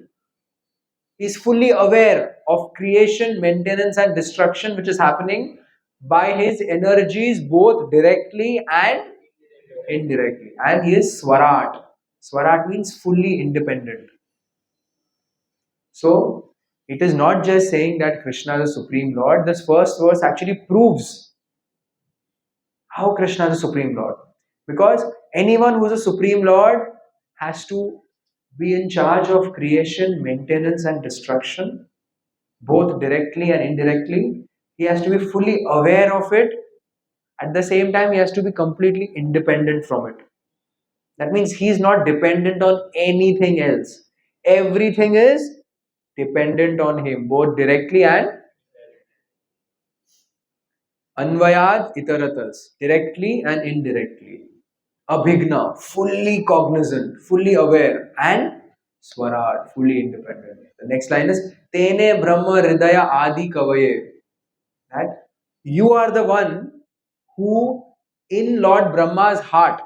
He is fully aware of creation, maintenance, and destruction which is happening by his energies both directly and indirectly. And he is Swarat. Swarat means fully independent. So, it is not just saying that Krishna is the Supreme Lord. This first verse actually proves how Krishna is the Supreme Lord. Because anyone who is a Supreme Lord has to be in charge of creation, maintenance, and destruction, both directly and indirectly. He has to be fully aware of it. At the same time, he has to be completely independent from it. That means he is not dependent on anything else. Everything is dependent on him, both directly and Anvayad Itaratas, directly and indirectly. Abhigna, fully cognizant, fully aware, and Swarat, fully independent. The next line is Tene Brahma Hridaya Adi Kavaye. That you are the one who in Lord Brahma's heart,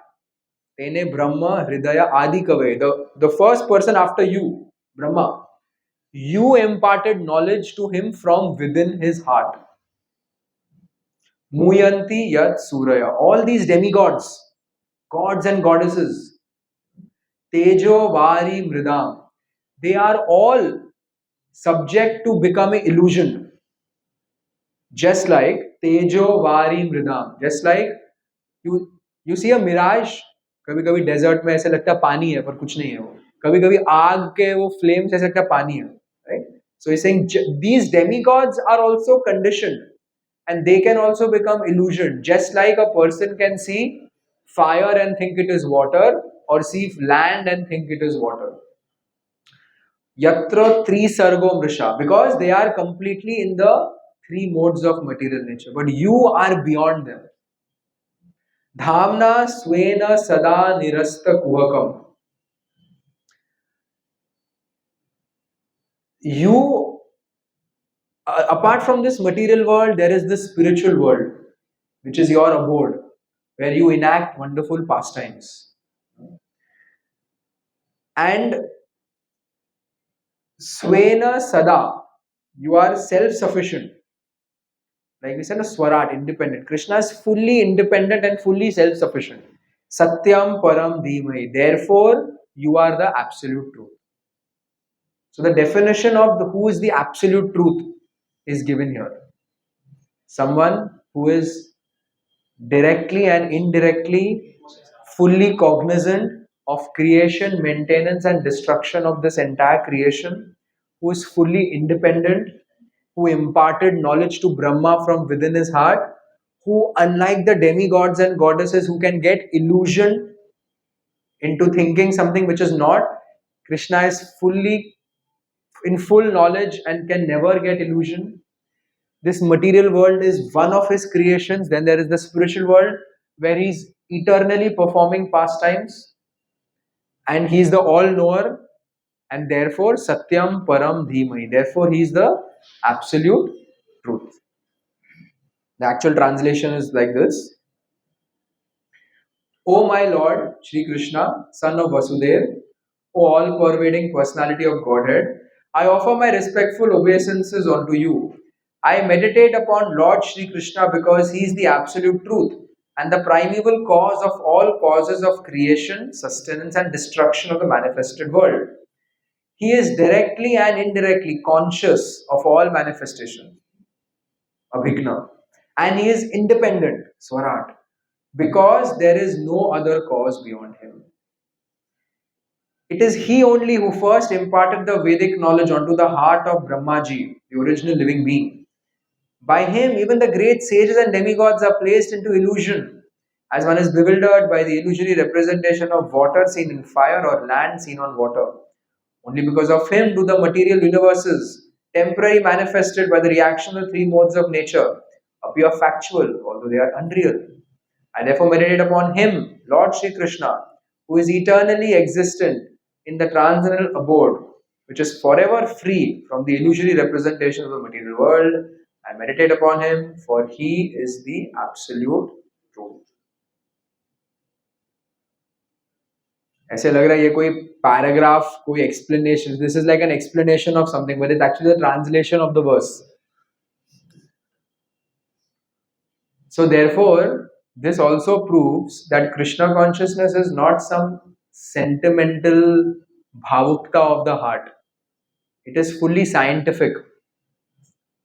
Tene Brahma Hridaya Adi Kavaye, the first person after you, Brahma, you imparted knowledge to him from within his heart. Muyanti Yat Suraya. All these demigods, gods and goddesses, Tejo Vari Mridam, they are all subject to becoming illusion. Just like Tejo Vari Mridam. Just like you see a mirage. कभी कभी desert में ऐसे लगता है पानी है पर कुछ नहीं है वो. कभी कभी आग के वो फ्लेम्स ऐसे लगता है पानी है. Right? So he's saying these demigods are also conditioned. And they can also become illusion. Just like a person can see fire and think it is water, or see land and think it is water. Yatra tri sargo mrisha, because they are completely in the three modes of material nature. But you are beyond them. Dhamna swena sada nirasta kuhakam. You, apart from this material world, there is this spiritual world, which is your abode, where you enact wonderful pastimes. And Swena Sada, you are self-sufficient. Like we said, a Swarat, independent. Krishna is fully independent and fully self-sufficient. Satyam Param Dhimai. Therefore, you are the absolute truth. So the definition of who is the absolute truth is given here. Someone who is directly and indirectly fully cognizant of creation, maintenance, and destruction of this entire creation, who is fully independent, who imparted knowledge to Brahma from within his heart, who, unlike the demigods and goddesses who can get illusion, into thinking something which is not. Krishna is fully in full knowledge and can never get illusion. This material world is one of his creations. Then there is the spiritual world where he's eternally performing pastimes and he's the all knower, and therefore Satyam Param Dhimai. Therefore, he is the absolute truth. The actual translation is like this: O my Lord, Shri Krishna, son of Vasudev, O all pervading personality of Godhead, I offer my respectful obeisances unto you. I meditate upon Lord Shri Krishna because he is the absolute truth and the primeval cause of all causes of creation, sustenance, and destruction of the manifested world. He is directly and indirectly conscious of all manifestation, Abhigna, and he is independent, Swarat, because there is no other cause beyond him. It is he only who first imparted the Vedic knowledge onto the heart of Brahmaji, the original living being. By him, even the great sages and demigods are placed into illusion, as one is bewildered by the illusory representation of water seen in fire or land seen on water. Only because of him do the material universes, temporarily manifested by the reaction of three modes of nature, appear factual, although they are unreal. I therefore meditate upon him, Lord Sri Krishna, who is eternally existent in the transcendental abode, which is forever free from the illusory representation of the material world. I meditate upon him, for he is the absolute truth. ऐसे लग रहा है ये कोई paragraph कोई explanation. This is like an explanation of something, but it's actually the translation of the verse. So therefore, this also proves that Krishna consciousness is not some sentimental bhavukta of the heart. It is fully scientific.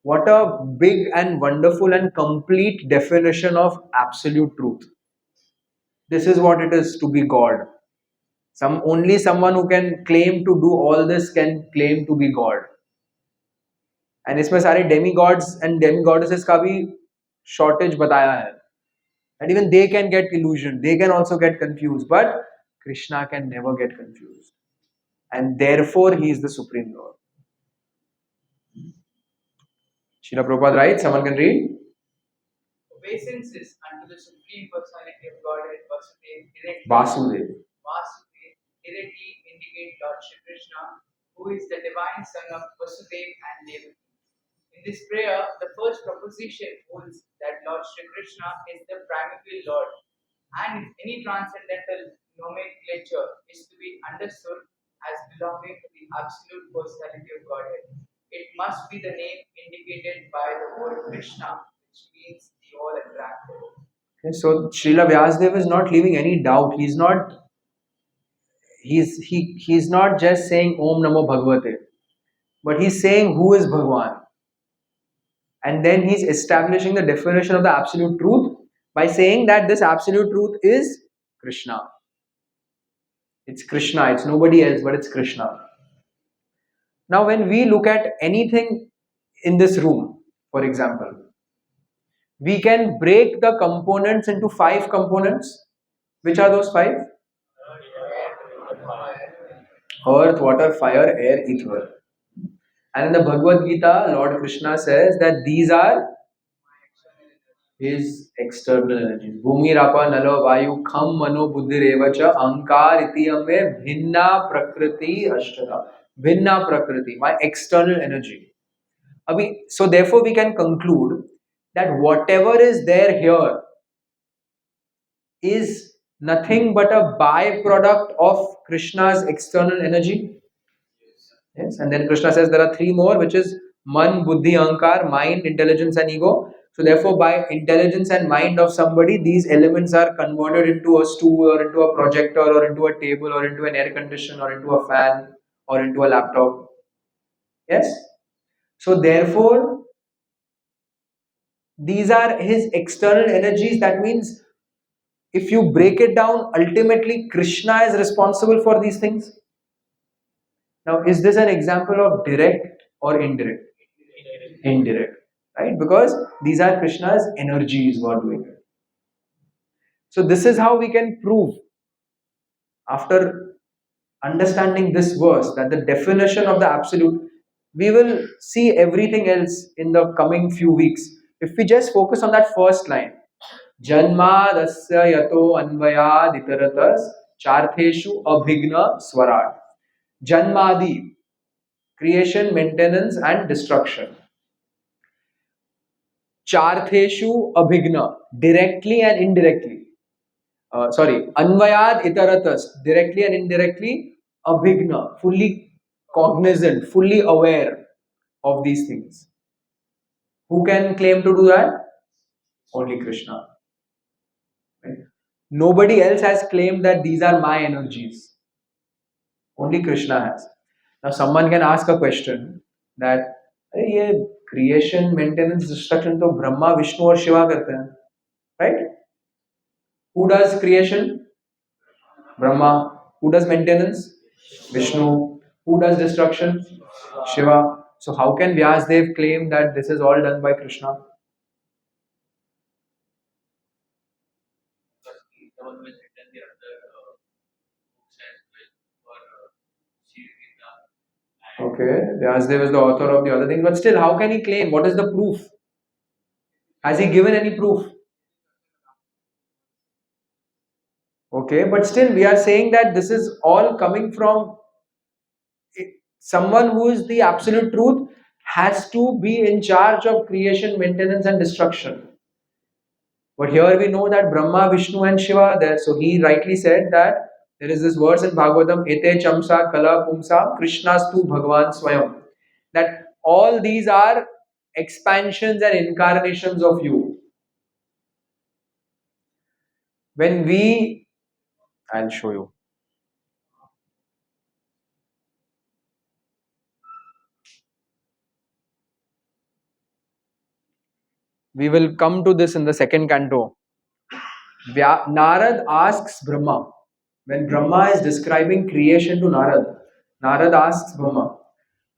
What a big and wonderful and complete definition of absolute truth. This is what it is to be God. Only someone who can claim to do all this can claim to be God. And इसमें सारे demigods and demigoddesses का भी shortage बताया है. And even they can get illusion, they can also get confused, but Krishna can never get confused. And therefore he is the Supreme Lord. Srila Prabhupada writes, someone can read? Obeisances unto the Supreme Personality of Godhead Vasudev. Directly indicate Lord Shri Krishna, who is the divine son of Vasudev and Devaki. In this prayer, the first proposition holds that Lord Shri Krishna is the primeval Lord, and if any transcendental nomenclature is to be understood as belonging to the absolute personality of Godhead, it must be the name indicated by the word Krishna, which means the all attractive. Okay, so Srila Vyasadeva is not leaving any doubt. He's not just saying Om Namo Bhagavate, but he's saying who is Bhagwan. And then he's establishing the definition of the absolute truth by saying that this absolute truth is Krishna. It's Krishna, it's nobody else, but it's Krishna. Now, when we look at anything in this room, for example, we can break the components into 5 components. Which are those 5? Earth, water, fire, air, ether. And in the Bhagavad Gita, Lord Krishna says that these are his external energies. Bhumi, Rapa, Nalo, Vayu, Kham, Mano, Buddhi, Revacha, Ankar, Itiyame, Bhinna, Prakriti, Ashtata. Bhinna, Prakriti, my external energy. So therefore we can conclude that whatever is there here is nothing but a byproduct of Krishna's external energy. Yes, and then Krishna says there are 3 more, which is Man, Buddhi, Ankar, mind, intelligence, and ego. So therefore, by intelligence and mind of somebody, these elements are converted into a stool or into a projector or into a table or into an air conditioner or into a fan or into a laptop. Yes? So therefore, these are his external energies. That means if you break it down, ultimately Krishna is responsible for these things. Now, is this an example of direct or indirect? Indirect, right? Because these are Krishna's energies who are doing it. So this is how we can prove After understanding this verse, that the definition of the absolute, we will see everything else in the coming few weeks. If we just focus on that first line, Janmadasya yato anvayad itaratas chartheshu abhigna swarat. Janmadi, creation, maintenance, and destruction. Chartheshu abhigna, directly and indirectly. Anvayad itaratas, directly and indirectly. Abhigna, fully cognizant, fully aware of these things. Who can claim to do that? Only Krishna. Right? Nobody else has claimed that these are my energies. Only Krishna has. Now, someone can ask a question that, "अरे ये creation, maintenance, destruction तो ब्रह्मा, विष्णु और शिवा करते हैं, right? Who does creation? Brahma. Who does maintenance? Vishnu. Who does destruction? Shiva. So how can Vyasdev claim that this is all done by Krishna? Because the one was written the other books as well for Sri Gita. And Okay, Vyasdev is the author of the other thing, but still, how can he claim? What is the proof? Has he given any proof? Okay, but still, we are saying that this is all coming from someone who is the absolute truth, has to be in charge of creation, maintenance, and destruction. But here we know that Brahma, Vishnu, and Shiva are there. So he rightly said that there is this verse in Bhagavatam, Ete Chamsa Kala Pumsa Krishnastu Bhagavan Swayam. That all these are expansions and incarnations of you. When I'll show you. We will come to this in the second canto. Narad asks Brahma, when Brahma is describing creation to Narad, Narad asks Brahma,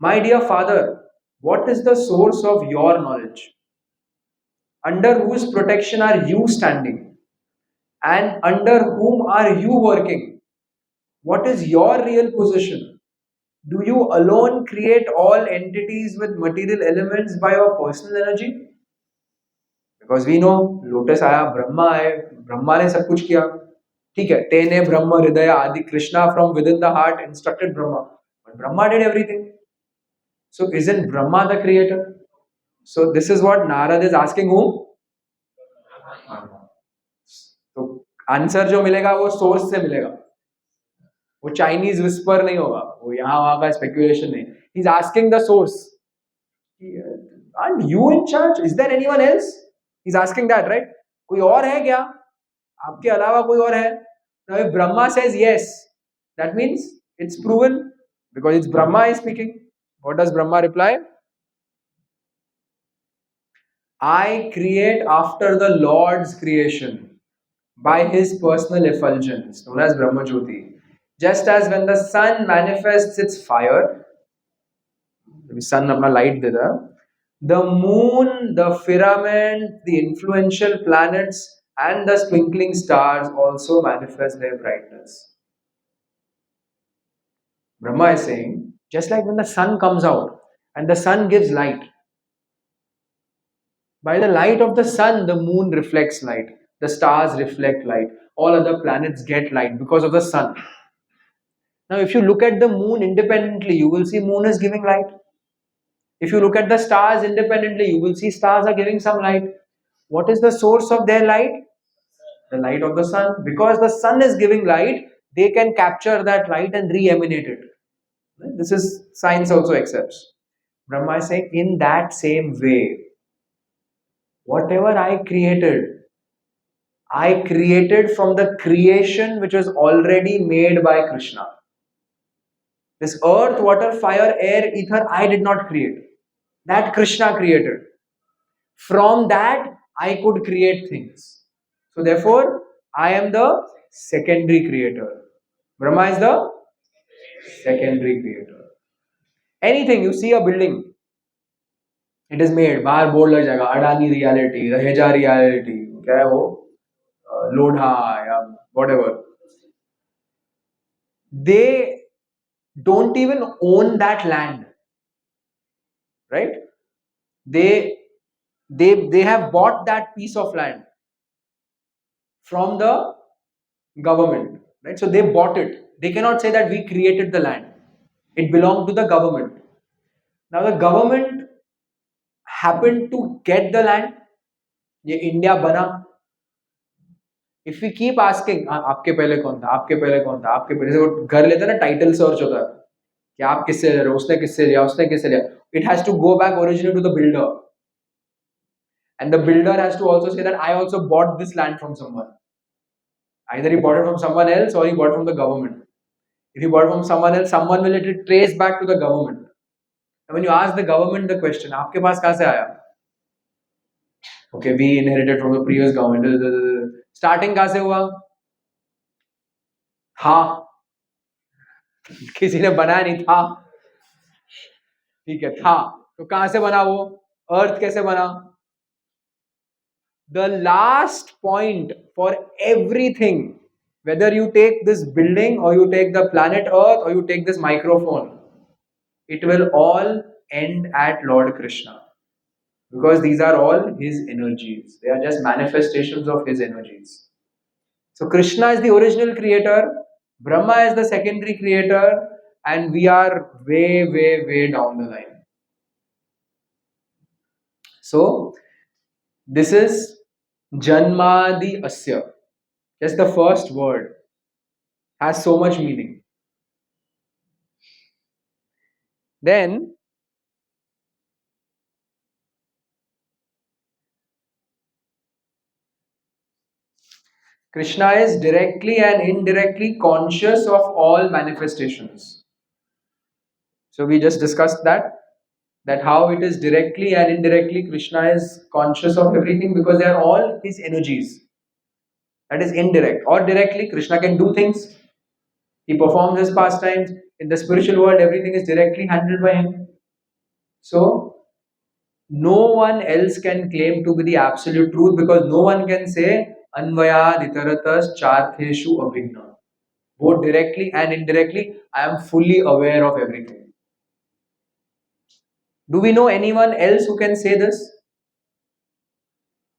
"My dear father, what is the source of your knowledge? Under whose protection are you standing? And under whom are you working? What is your real position? Do you alone create all entities with material elements by your personal energy?" Because we know lotus आया, ब्रह्मा आए, ब्रह्मा ने सब कुछ किया. ठीक है, तेने ब्रह्म हृदय आदि, Krishna from within the heart instructed Brahma, but Brahma did everything. So isn't Brahma the creator? So this is what Narad is asking whom? तो आंसर जो मिलेगा वो सोर्स से मिलेगा, वो चाइनीज विस्पर नहीं होगा, वो यहाँ वहां का स्पेक्यूलेशन नहीं. He is asking the source, aren't you in charge? Is there anyone else? He's asking that, right? कोई और है क्या? आपके अलावा कोई और है? Now if Brahma says yes, that means it's proven, because it's Brahma is speaking. What does Brahma reply? I create after the Lord's creation by his personal effulgence, known as Brahma Jyoti. Just as when the sun manifests its fire, the sun अपना light देता है, the moon, the firmament, the influential planets, and the twinkling stars also manifest their brightness. Brahma is saying, just like when the sun comes out and the sun gives light, by the light of the sun, the moon reflects light, the stars reflect light, all other planets get light because of the sun. Now, if you look at the moon independently, you will see moon is giving light. If you look at the stars independently, you will see stars are giving some light. What is the source of their light? The light of the sun. Because the sun is giving light, they can capture that light and re-emanate it. This is science also accepts. Brahma is saying, in that same way, whatever I created from the creation which was already made by Krishna. This earth, water, fire, air, ether, I did not create. That Krishna created. From that, I could create things. So therefore, I am the secondary creator. Brahma is the secondary creator. Anything, you see a building, it is made, बाहर board लग जाएगा, Adani reality, Raheja reality, क्या है वो, लोढ़ा या whatever. they don't even own that land, right? They they have bought that piece of land from the government, right? So they bought it. They cannot say that we created the land. It belonged to the government. Now the government happened to get the land. ये India बना. If we keep asking, आपके पहले कौन था, आपके पहले कौन था, आपके पहले, जैसे वो घर लेते हैं ना, टाइटल सर्च होता है कि आप किससे ले रहे हो, उसने किससे लिया, उसने किससे लिया. It has to go back originally to the builder, and the builder has to also say that I also bought this land from someone. Either he bought it from someone else or he bought it from the government. If he bought it from someone else, someone will let it trace back to the government. And when you ask the government the question, आपके पास कहाँ से आया? Okay, we inherited from the previous government. Starting कहाँ से हुआ? हाँ, किसी ने बनाया नहीं था. ठीक है, था. तो कहाँ से बना वो? अर्थ कैसे बना? The last point for everything, whether you take this building or you take the planet Earth or you take this microphone, it will all end at Lord Krishna, because these are all his energies. They are just manifestations of his energies. So Krishna is the original creator, Brahma is the secondary creator, and we are way, way, way down the line. So this is Janmadi Asya. Just the first word has so much meaning. Then Krishna is directly and indirectly conscious of all manifestations. So we just discussed that how it is directly and indirectly Krishna is conscious of everything because they are all his energies. That is indirect. Or directly, Krishna can do things. He performs his pastimes. In the spiritual world, everything is directly handled by him. So no one else can claim to be the absolute truth, because no one can say Anvayad itaratas chartheshu abhigna. Both directly and indirectly, I am fully aware of everything. Do we know anyone else who can say this?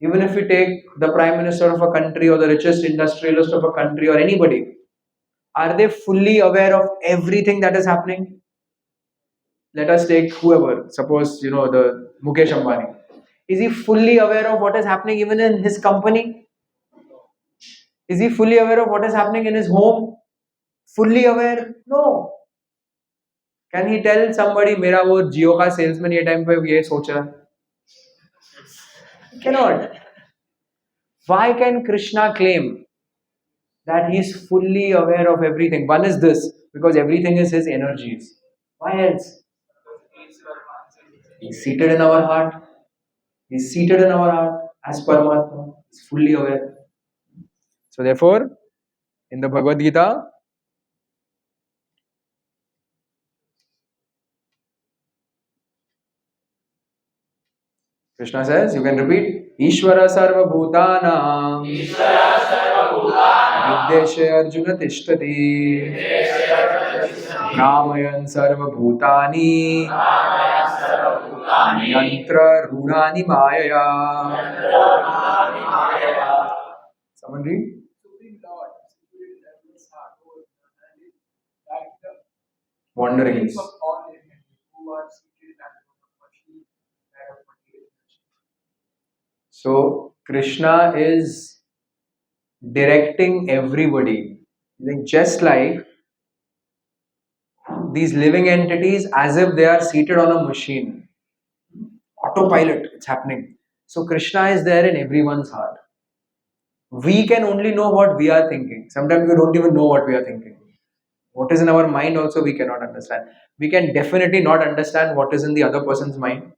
Even if we take the Prime Minister of a country or the richest industrialist of a country or anybody, are they fully aware of everything that is happening? Let us take whoever, suppose the Mukesh Ambani. Is he fully aware of what is happening even in his company? Is he fully aware of what is happening in his home? Fully aware? No. Can he tell somebody, मेरा वो जियो का salesman ये time पे ये सोच रहा है? Cannot. Why can Krishna claim that he is fully aware of everything? One is this, because everything is his energies. Why else? He's seated in our heart. He's seated in our heart as Paramatma. He's fully aware. So therefore, in the Bhagavad Gita, Krishna says, you can repeat, Ishvara Sarva Bhutana Vidyeshe Arjuna Tishtati Ramayan Sarva Bhutani Yantra Runani Mayaya. Someone read? Supreme Lord, situated in everyone's heart, and is like the Wanderings. of all living who are seated at the machine that of material. So Krishna is directing everybody, just like these living entities, as if they are seated on a machine. Autopilot, it's happening. So Krishna is there in everyone's heart. We can only know what we are thinking. Sometimes we don't even know what we are thinking. What is in our mind also we cannot understand. We can definitely not understand what is in the other person's mind.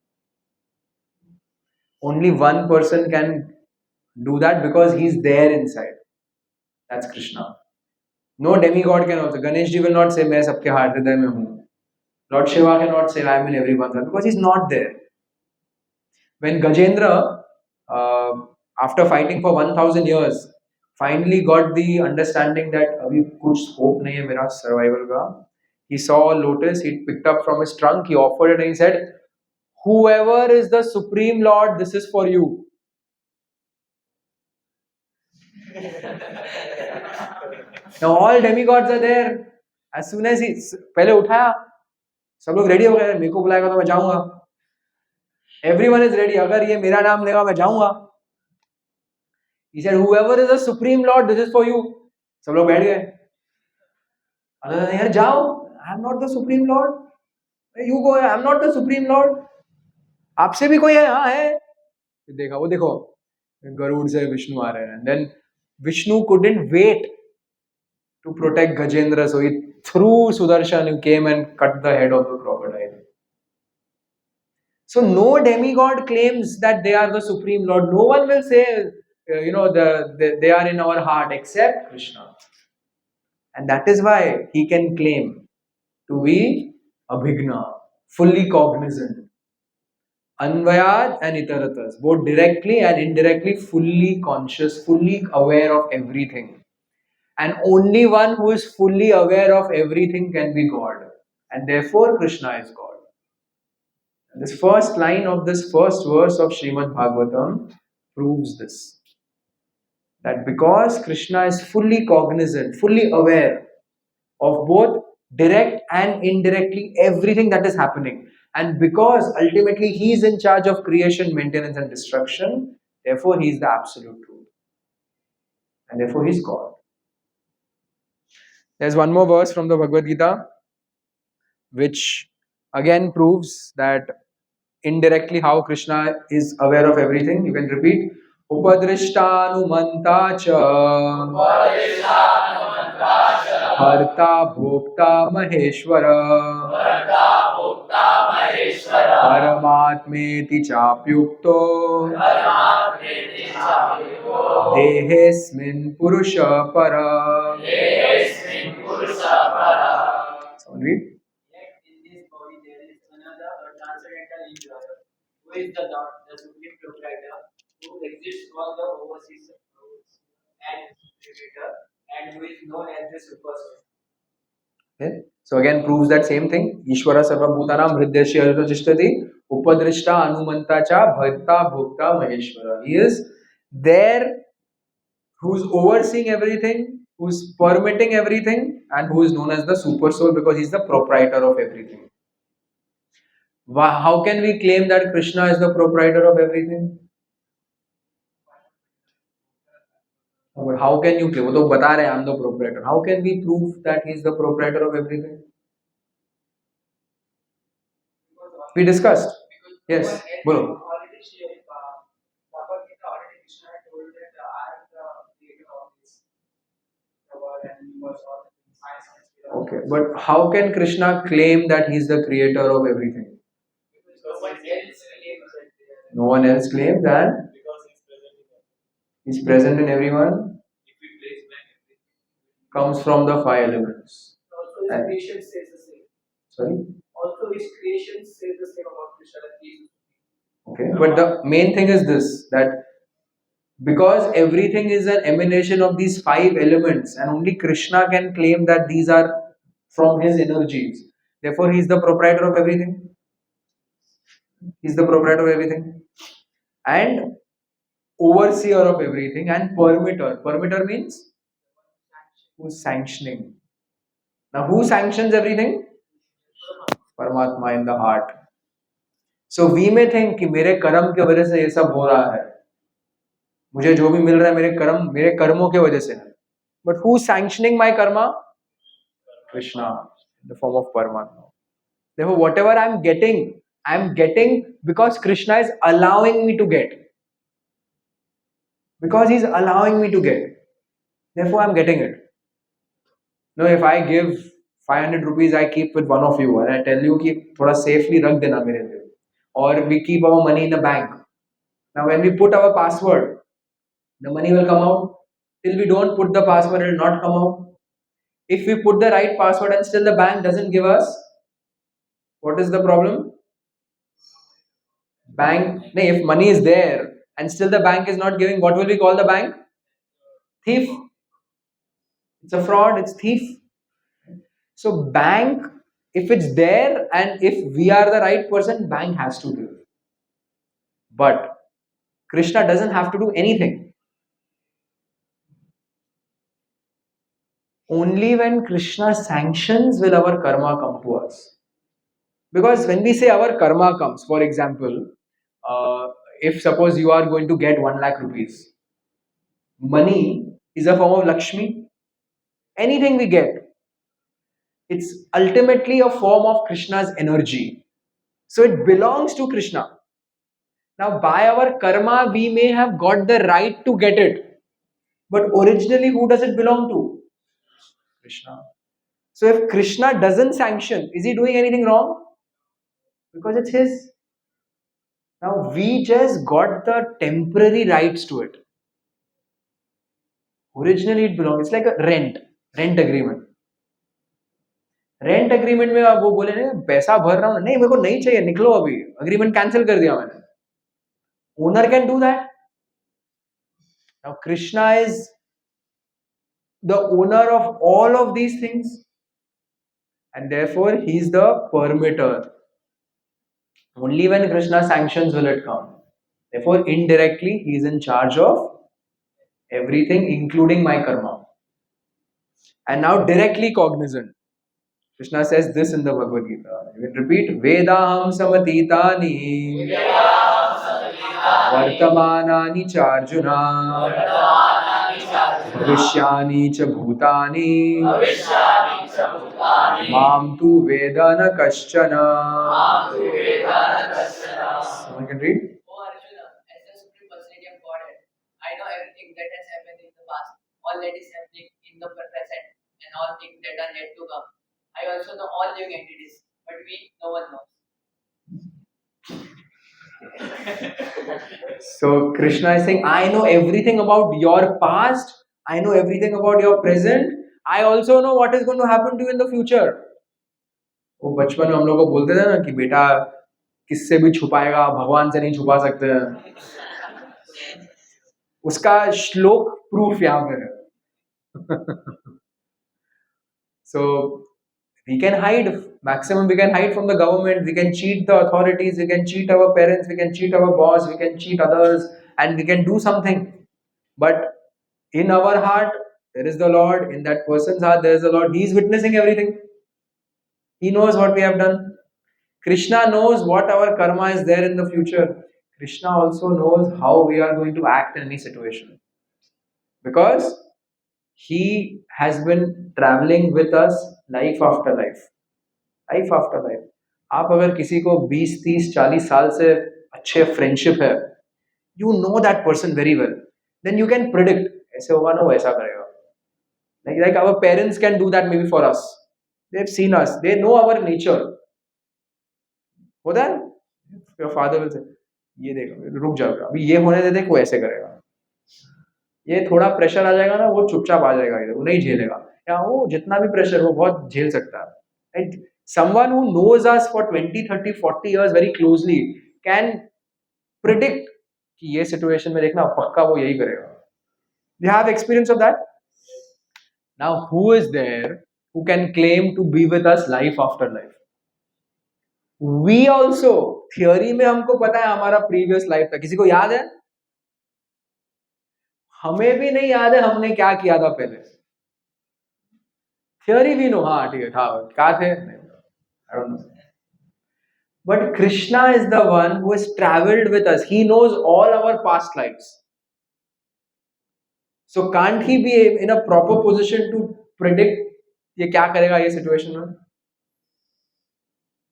Only one person can do that because he's there inside. That's Krishna. No demigod can also. Ganesh ji will not say, मैं सबके heart हृदय में हूँ. Lord Shiva cannot say, I am in everyone's heart, because he's not there. When Gajendra, after fighting for 1000 years, finally got the understanding that अभी कुछ hope नहीं है मेरा survival का. He saw a lotus, he picked up from his trunk, he offered it and he said, whoever is the Supreme Lord, this is for you. Now all demigods are there. As soon as he पहले उठाया, सब लोग ready हो गए, मेरे को बुलाएगा तो मैं जाऊंगा. Everyone is ready. अगर ये मेरा नाम लेगा मैं जाऊंगा. He said, whoever is the Supreme Lord, this is for you. सब लोग बैठ गए. अगर यार जाओ, I am not the Supreme Lord. You go, I am not the Supreme Lord. आपसे भी कोई है? हाँ है. देखा वो देखो, गरुड़ से विष्णु आ रहे हैं. And then Vishnu couldn't wait to protect Gajendra, so he threw Sudarshan and came and cut the head of the crocodile. So no demigod claims that they are the Supreme Lord. No one will say, they are in our heart except Krishna. And that is why he can claim to be Abhigna, fully cognizant. Anvayad and Itaratas, both directly and indirectly fully conscious, fully aware of everything. And only one who is fully aware of everything can be God. And therefore Krishna is God. This first line of this first verse of Srimad Bhagavatam proves this. That because Krishna is fully cognizant, fully aware of both direct and indirectly everything that is happening, and because ultimately he is in charge of creation, maintenance, and destruction, therefore he is the absolute truth. And therefore he is God. There's one more verse from the Bhagavad Gita which again proves that indirectly how Krishna is aware of everything. You can repeat. Upadrishtanumanta cha Bharta Bhokta Maheshwara Paramatmeti Chapyukto Dehesmin Purusha Para. Someone read. Yet in this body there is another transcendental enjoyer, who is the Lord, the supreme proprietor, who exists all the overseas and creator, and who is known as the super soul. Okay. So again proves that same thing. Ishvara sarva bhutanam hridyasya arjashtati upadrishta anumanta cha bharta bhokta maheshwara. He is there who's overseeing everything, who's permitting everything, and who is known as the super soul because he's the proprietor of everything. How can we claim that Krishna is the proprietor of everything? But how can you claim? वो तो बता रहे हैं, I'm the proprietor. How can we prove that he is the proprietor of everything? We discussed. Yes, bolo. Already shared, Bhagavad Gita already Krishna had told that I am the creator of this world and universe, all the things. I am Okay, but how can Krishna claim that he is the creator of everything? because no one else claims that they are. No one else claims that he's present in everyone. If we place back everything, Comes from the five elements. Also, his And- creation says the same. Sorry. Also, his creation says the same about Krishna. That he is Okay, but the main thing is this, that because everything is an emanation of these five elements and only Krishna can claim that these are from his energies, therefore he is the proprietor of everything. He is the proprietor of everything and overseer of everything and permitter. Permitter means who's sanctioning. Now who sanctions everything? Paramatma in the heart. So we may think कि मेरे कर्म की वजह से ये सब हो रहा है, मुझे जो भी मिल रहा है मेरे कर्मों की वजह से है. But who's sanctioning my karma? Krishna, in the form of Paramatma. Therefore, whatever I'm getting because Krishna is allowing me to get. Because he's allowing me to get. Therefore, I'm getting it. Now, if I give 500 rupees, I keep with one of you and I tell you कि थोड़ा safely रख देना मेरे लिए. Or we keep our money in the bank. Now, when we put our password, the money will come out. Till we don't put the password, it will not come out. If we put the right password and still the bank doesn't give us, what is the problem? Bank, if money is there and still the bank is not giving, what will we call the bank? Thief. It's a fraud, it's thief. So bank, if it's there and if we are the right person, bank has to give. But Krishna doesn't have to do anything. Only when Krishna sanctions will our karma come to us. Because when we say our karma comes, for example, if suppose you are going to get 1 lakh rupees, money is a form of Lakshmi. Anything we get, it's ultimately a form of Krishna's energy. So it belongs to Krishna. Now, by our karma, we may have got the right to get it. But originally, who does it belong to? Krishna. So if Krishna doesn't sanction, is he doing anything wrong? Because it's his. Now, we just got the temporary rights to it. Originally, it belongs. It's like a rent agreement. Rent agreement में आप वो बोले ना पैसा भर रहा हूँ नहीं मेरे को नहीं चाहिए निकलो अभी अग्रीमेंट कैंसिल कर दिया मैंने owner can do that now Krishna is the owner of all of these things and therefore he is the permitter. Only when Krishna sanctions will it come. Therefore indirectly he is in charge of everything including my karma. And now directly cognizant. Krishna says this in the Bhagavad Gita. You will repeat Vedaham samatitani vartamanani charjuna bhavishyani cha bhutani mam tu vedana kaschana. Someone can read? Oh Arjuna, as the Supreme Personality of Godhead, I know everything that has happened in the past, all that is happening in the present, and all things that are yet to come. I also know all living entities, but no one knows. So Krishna is saying, I know everything about your past, I know everything about your present, I also know what is going to happen to you in the future. वो बचपन में हम लोग को बोलते थे ना कि बेटा किससे भी छुपाएगा भगवान से नहीं छुपा सकते हैं उसका श्लोक प्रूफ यहाँ पे है so we can hide maximum we can hide from the government we can cheat the authorities we can cheat our parents we can cheat our boss we can cheat others and we can do something but in our heart there is the Lord in that person's heart there is the Lord he is witnessing everything he knows what we have done Krishna knows what our karma is there in the future Krishna also knows how we are going to act in any situation because he has been traveling with us life after life आप अगर किसी को 20 30 40 साल से अच्छे friendship है you know that person very well then you can predict ऐसे होगा ना वो ऐसा करेगा like our parents can do that maybe for us they've seen us they know our nature होता है your father will say ये देखो रुक जाओ अभी ये होने दे दे वो ऐसे करेगा ये थोड़ा प्रेशर आ जाएगा ना वो चुपचाप आ जाएगा इधर वो नहीं झेलेगा या वो जितना भी प्रेशर वो बहुत झेल सकता है and someone who knows us for 20 30 40 years very closely can predict कि ये सिचुएशन में देखना पक्का वो यही करेगा you have experience of that now who is there who can claim to be with us life after life we also theory में हमको पता है हमारा previous life था किसी को याद है हमें भी नहीं याद है हमने क्या किया था पहले थियोरी भी नो हाँ ठीक है था क्या थे I don't know but Krishna is the one who has traveled with us he knows all our past lives so can't he be in a proper position to predict ये क्या करेगा ये situation में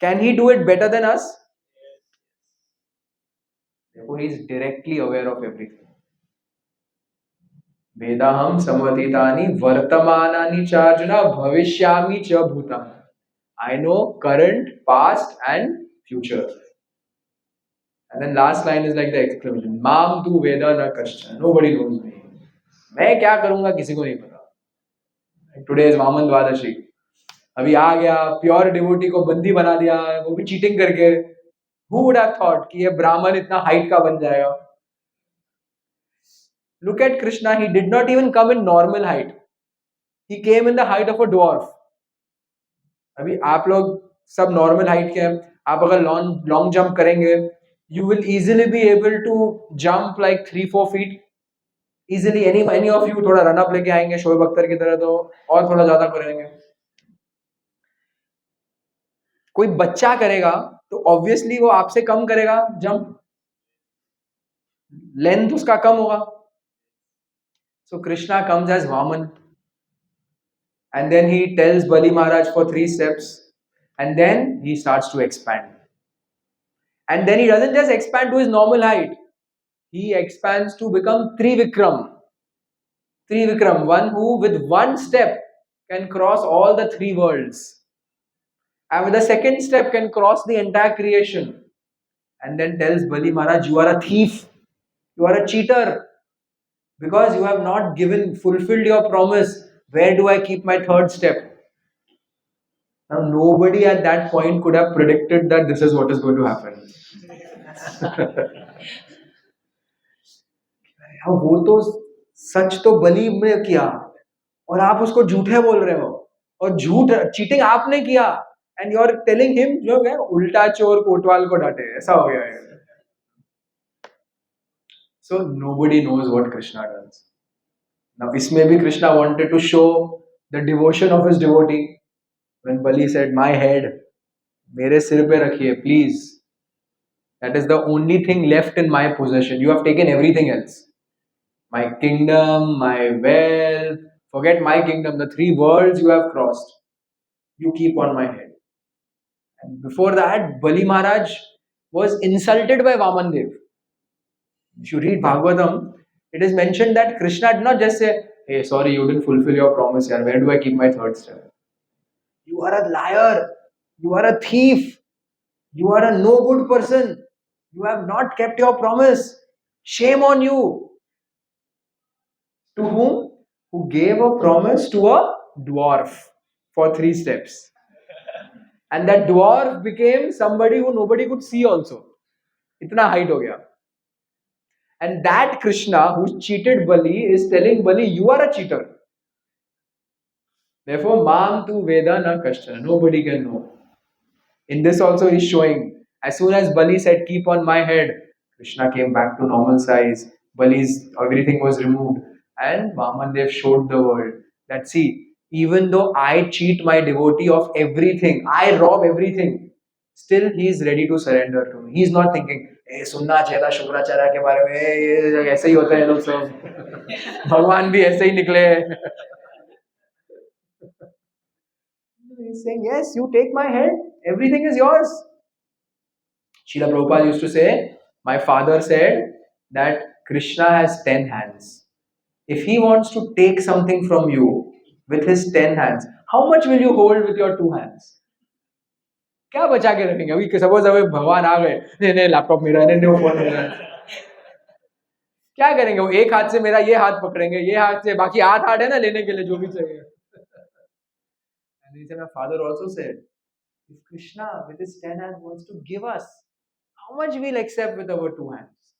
can he do it better than us therefore he is directly aware of everything वेदाहम समतीतानि वर्तमानानि चार्जुना भविष्यामि च भूतानि I know current, past and future. And then last line is like the exclamation. Mam tu veda na kashchan. Nobody knows me. मैं क्या करूंगा किसी को नहीं पता. Today is Vaman Dwadashi. अभी आ गया प्योर डिवोटी को बंदी बना दिया वो भी चीटिंग करके. Who would have thought कि ये ब्राह्मण इतना हाइट का बन जाएगा? Look at Krishna, he did not even come in normal height. He came in the height of a dwarf. अभी आप लोग सब नॉर्मल हाइट के हैं, आप अगर लॉन्ग जंप करेंगे, you will easily be able to jump like 3-4 feet easily. Any of you थोड़ा रन अप लेके आएंगे शोएब अख्तर की तरह, तो और थोड़ा ज्यादा करेंगे. कोई बच्चा करेगा तो ऑब्वियसली वो आपसे कम करेगा जंप, लेंथ उसका कम होगा. So Krishna comes as Vamana and then he tells Bali Maharaj for 3 steps, and then he starts to expand. And then he doesn't just expand to his normal height, he expands to become Trivikram. Trivikram, one who with one step can cross all the 3 worlds. And with the second step can cross the entire creation. And then tells Bali Maharaj, you are a thief, you are a cheater, because you have not fulfilled your promise. Where do I keep my third step? Now, nobody at that point could have predicted that this is what is going to happen. हाँ, वो तो सच तो बलि में किया और आप उसको झूठे बोल रहे हो, और झूठ चीटिंग आपने किया, and you are telling him जो है उल्टा चोर कोतवाल को डांटे, ऐसा हो गया है. So nobody knows what Krishna does. Now इसमें भी Krishna wanted to show the devotion of his devotee. When Bali said my head, मेरे सिर पे रखिए please, that is the only thing left in my possession, you have taken everything else. My kingdom, my wealth, forget my kingdom, the 3 worlds you have crossed, you keep on my head. And before that, Bali Maharaj was insulted by Vaman Dev. If you read Bhagavatam, it is mentioned that Krishna did not just say, hey, sorry, you didn't fulfill your promise here, where do I keep my third step? You are a liar, you are a thief, you are a no good person, you have not kept your promise, shame on you. To whom? Who gave a promise to a dwarf for 3 steps. And that dwarf became somebody who nobody could see also. Itna height ho gaya. And that Krishna who cheated Bali is telling Bali, you are a cheater. Therefore, Mam tu Veda na Kashtana. Nobody can know. In this also he is showing, as soon as Bali said, keep on my head, Krishna came back to normal size. Bali's everything was removed. And Vamandev showed the world that, see, even though I cheat my devotee of everything, I rob everything, still he is ready to surrender to me. He is not thinking, hey, सुनना चाहिए था शुक्राचार्य के बारे में, ये ऐसे ही होता है लोग सब, भगवान भी ऐसे ही निकले. He is saying, yes, you take my head, everything is yours. Srila Prabhupada used to say, my father said that Krishna has 10 hands. If he wants to take something from you with his 10 hands, how much will you hold with your 2 hands? क्या बचा के रखेंगे? अभी suppose अभी भगवान आ गए, नहीं नहीं लैपटॉप मेरा है, नहीं वो फोन मेरा है, क्या करेंगे? वो एक हाथ से मेरा ये हाथ पकड़ेंगे, ये हाथ से बाकी 8 हाथ है ना लेने के लिए जो भी चाहिए. And he said, my father also said, if Krishna with his 10 hands wants to give us, how much we'll accept with our 2 hands?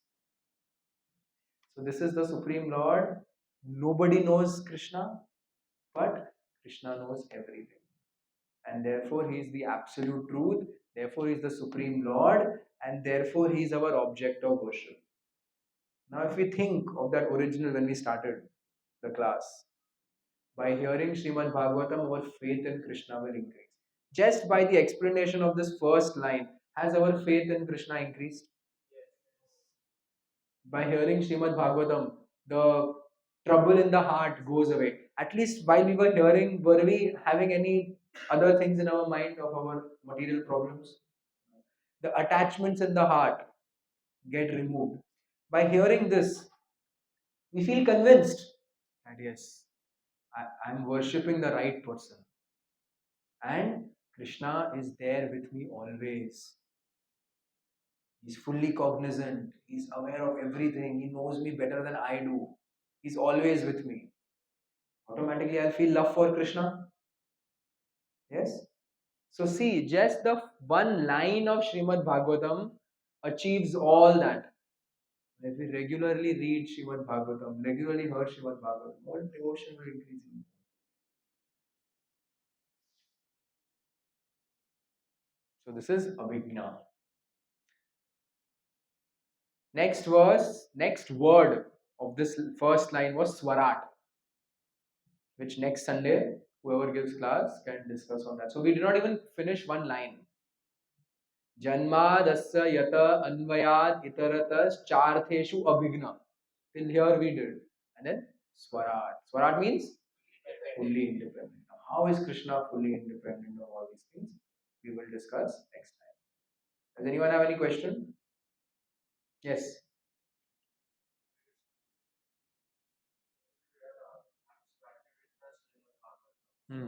So this is the Supreme Lord. Nobody knows Krishna, but Krishna knows everything. And therefore he is the absolute truth, therefore he is the Supreme Lord, and therefore he is our object of worship. Now if we think of that original when we started the class, by hearing Srimad Bhagavatam, our faith in Krishna will increase. Just by the explanation of this first line, has our faith in Krishna increased? By hearing Srimad Bhagavatam, the trouble in the heart goes away. At least while we were hearing, were we having any other things in our mind of our material problems? The attachments in the heart get removed. By hearing this, we feel convinced that yes, I am worshipping the right person. And Krishna is there with me always. He's fully cognizant. He's aware of everything. He knows me better than I do. He's always with me. Automatically, I'll feel love for Krishna. Yes? So, see, just the one line of Srimad Bhagavatam achieves all that. If we regularly read Srimad Bhagavatam, regularly heard Srimad Bhagavatam, our devotion will increase. So this is Abhigna. Next verse, next word of this first line was Swarat, which next Sunday, whoever gives class can discuss on that. So we did not even finish one line. Janmadasya yata anvayat itaratas chartheshu abhigna. Till here we did. And then Swarat. Swarat means fully independent. Now, how is Krishna fully independent of all these things? We will discuss next time. Does anyone have any question? Yes. Hmm.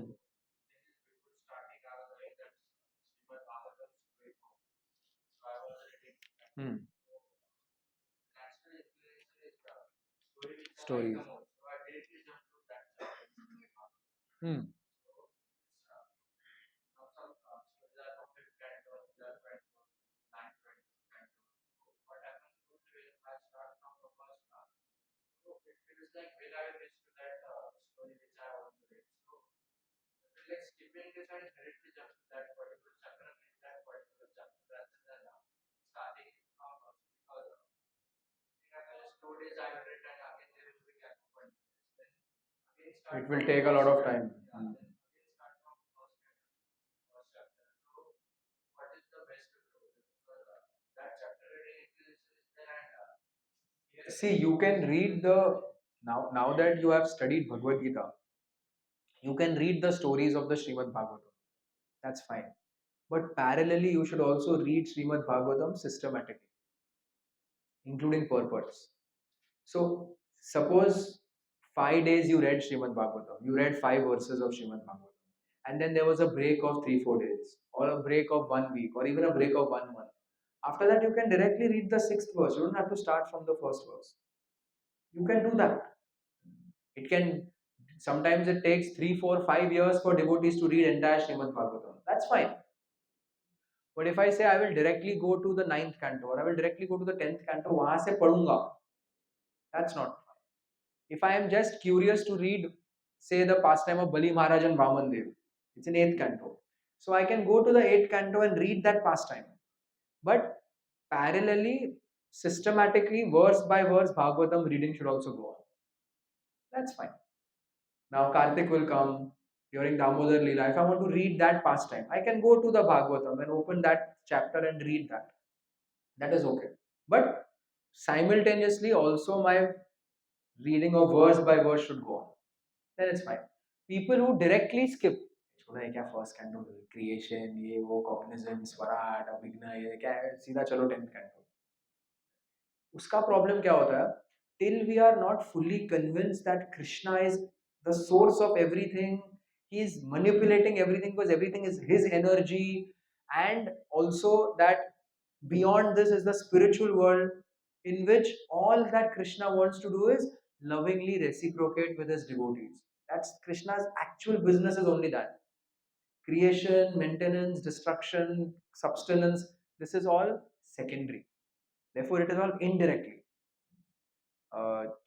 Hmm. Stories. Hmm. It will take a lot of time. Hmm. See, you can read the now that you have studied Bhagavad Gita, you can read the stories of the Srimad Bhagavatam. That's fine. But parallelly, you should also read Srimad Bhagavatam systematically, including purports. So, suppose 5 days you read Srimad Bhagavatam, you read 5 verses of Srimad Bhagavatam, and then there was a break of 3 4 days, or a break of 1 week, or even a break of 1 month. After that, you can directly read the sixth verse. You don't have to start from the first verse. You can do that. It can sometimes it takes 3 4 5 years for devotees to read entire Srimad Bhagavatam. That's fine. But if I say I will directly go to the ninth canto or I will directly go to the 10th canto, वहाँ से पढ़ूंगा, that's not fine. If I am just curious to read, say, the pastime of Bali Maharaj and Vaman Dev, it's in 8th canto. So I can go to the 8th canto and read that pastime. But parallelly, systematically, verse by verse, Bhagavatam reading should also go on. That's fine. Now Kartik will come during Damodar Leela. If I want to read that pastime, I can go to the Bhagavatam and open that chapter and read that. That is okay. But simultaneously, also my reading of verse by verse should go on. Then it's fine. People who directly skip, छोड़ा है क्या first canto creation ये वो cognizance स्वराट अभिज्ञा ये क्या है सीधा चलो 10th canto. उसका problem क्या होता है? Till we are not fully convinced that Krishna is the source of everything, he is manipulating everything because everything is his energy, and also that beyond this is the spiritual world in which all that Krishna wants to do is lovingly reciprocate with his devotees. That's Krishna's actual business, is only that. Creation, maintenance, destruction, substance, this is all secondary. Therefore, it is all indirectly.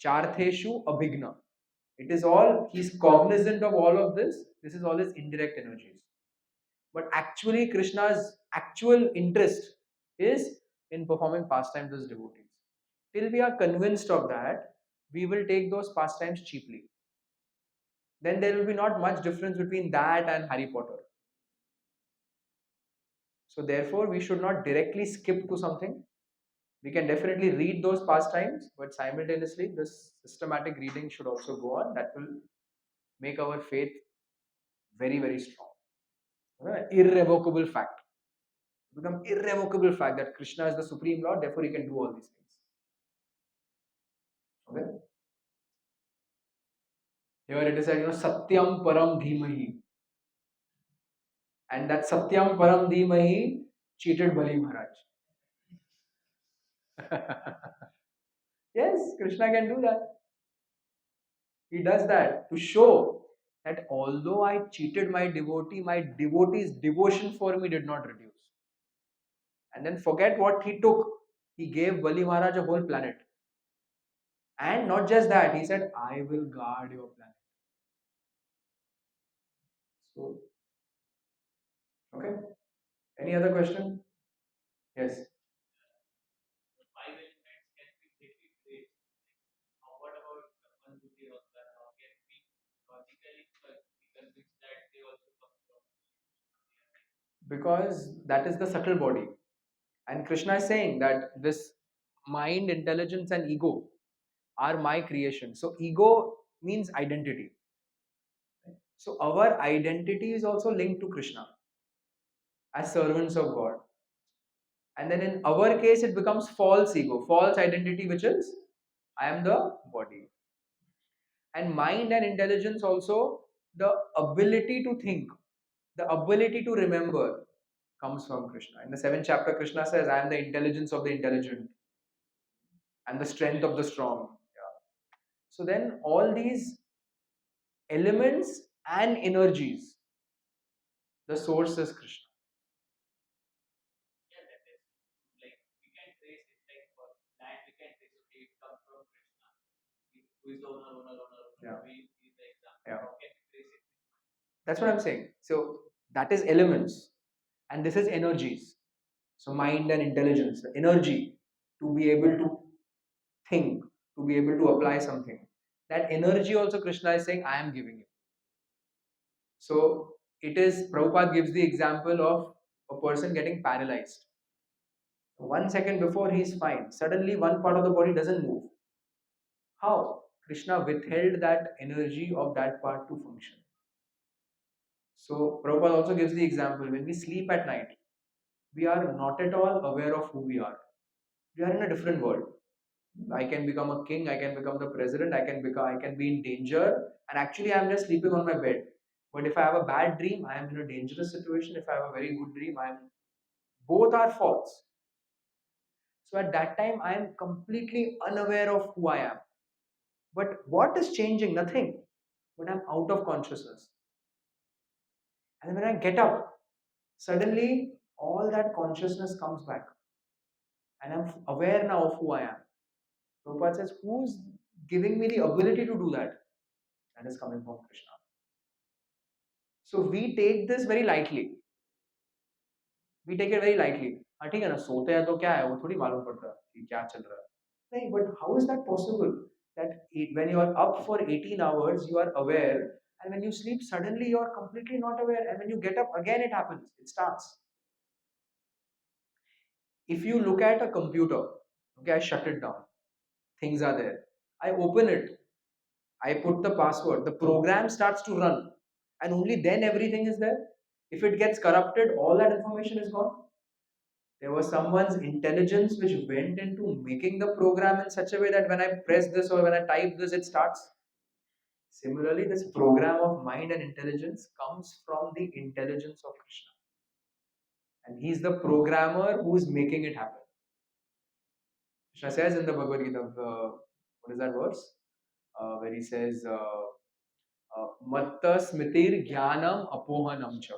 Chartheshu abhigna. It is all, he's cognizant of all of this. This is all his indirect energies. But actually, Krishna's actual interest is in performing pastimes to his devotees. Till we are convinced of that, we will take those pastimes cheaply. Then there will be not much difference between that and Harry Potter. So therefore, we should not directly skip to something. We can definitely read those pastimes, but simultaneously, this systematic reading should also go on. That will make our faith very, very strong. Irrevocable fact. Become irrevocable fact that Krishna is the Supreme Lord, therefore he can do all these things. Okay? Here it is said, Satyam Param Dhimahi. And that Satyam Param Dhimahi cheated Bali Maharaj. Yes, Krishna can do that. He does that to show that although I cheated my devotee's devotion for me did not reduce. And then forget what he took. He gave Bali Maharaj a whole planet. And not just that, he said, I will guard your planet. So, okay. Any other question? Yes. The five elements can be greatly traced. What about the Manduti or the can be logically be convinced that they also come from Because that is the subtle body. And Krishna is saying that this mind, intelligence, and ego are my creation. So, ego means identity. So, our identity is also linked to Krishna as servants of God. And then in our case, it becomes false ego, false identity, which is I am the body. And mind and intelligence also, the ability to think, the ability to remember comes from Krishna. In the seventh chapter, Krishna says, I am the intelligence of the intelligent and the strength of the strong. Yeah. So then all these elements and energies, the source is Krishna. yeah, that is like we can trace it like for land we can trace okay, it comes from Krishna. Who is the owner. Yeah. We is the example. Yeah. How can we trace it? That's what I'm saying. So that is elements, and this is energies. So mind and intelligence, the energy to be able to think, to be able to apply something. That energy also Krishna is saying, I am giving you. So it is, Prabhupada gives the example of a person getting paralyzed. 1 second before he is fine, suddenly one part of the body doesn't move. How? Krishna withheld that energy of that part to function. So Prabhupada also gives the example when we sleep at night, we are not at all aware of who we are. We are in a different world. I can become a king, I can become the president, I can be in danger, and actually I'm just sleeping on my bed. But if I have a bad dream, I am in a dangerous situation. If I have a very good dream, I am both are false. So at that time I am completely unaware of who I am. But what is changing? Nothing. But I'm out of consciousness. And when I get up, suddenly all that consciousness comes back. And I'm aware now of who I am. Prabhupada says, who's giving me the ability to do that? That is coming from Krishna. So we take this very lightly. We take it very lightly. हाँ ठीक है ना सोते हैं तो क्या है वो थोड़ी मालूम पड़ता कि क्या चल रहा है नहीं but how is that possible that when you are up for 18 hours you are aware and when you sleep suddenly you are completely not aware and when you get up again it happens it starts if you look at a computer okay I shut it down things are there I open it I put the password the program starts to run and only then everything is there if it gets corrupted all that information is gone. There was someone's intelligence which went into making the program in such a way that when I press this or when I type this, it starts. Similarly, this program of mind and intelligence comes from the intelligence of Krishna. And he's the programmer who is making it happen. Krishna says in the Bhagavad Gita, what is that verse? Where he says, Matta smitir jnanam apohanam cha.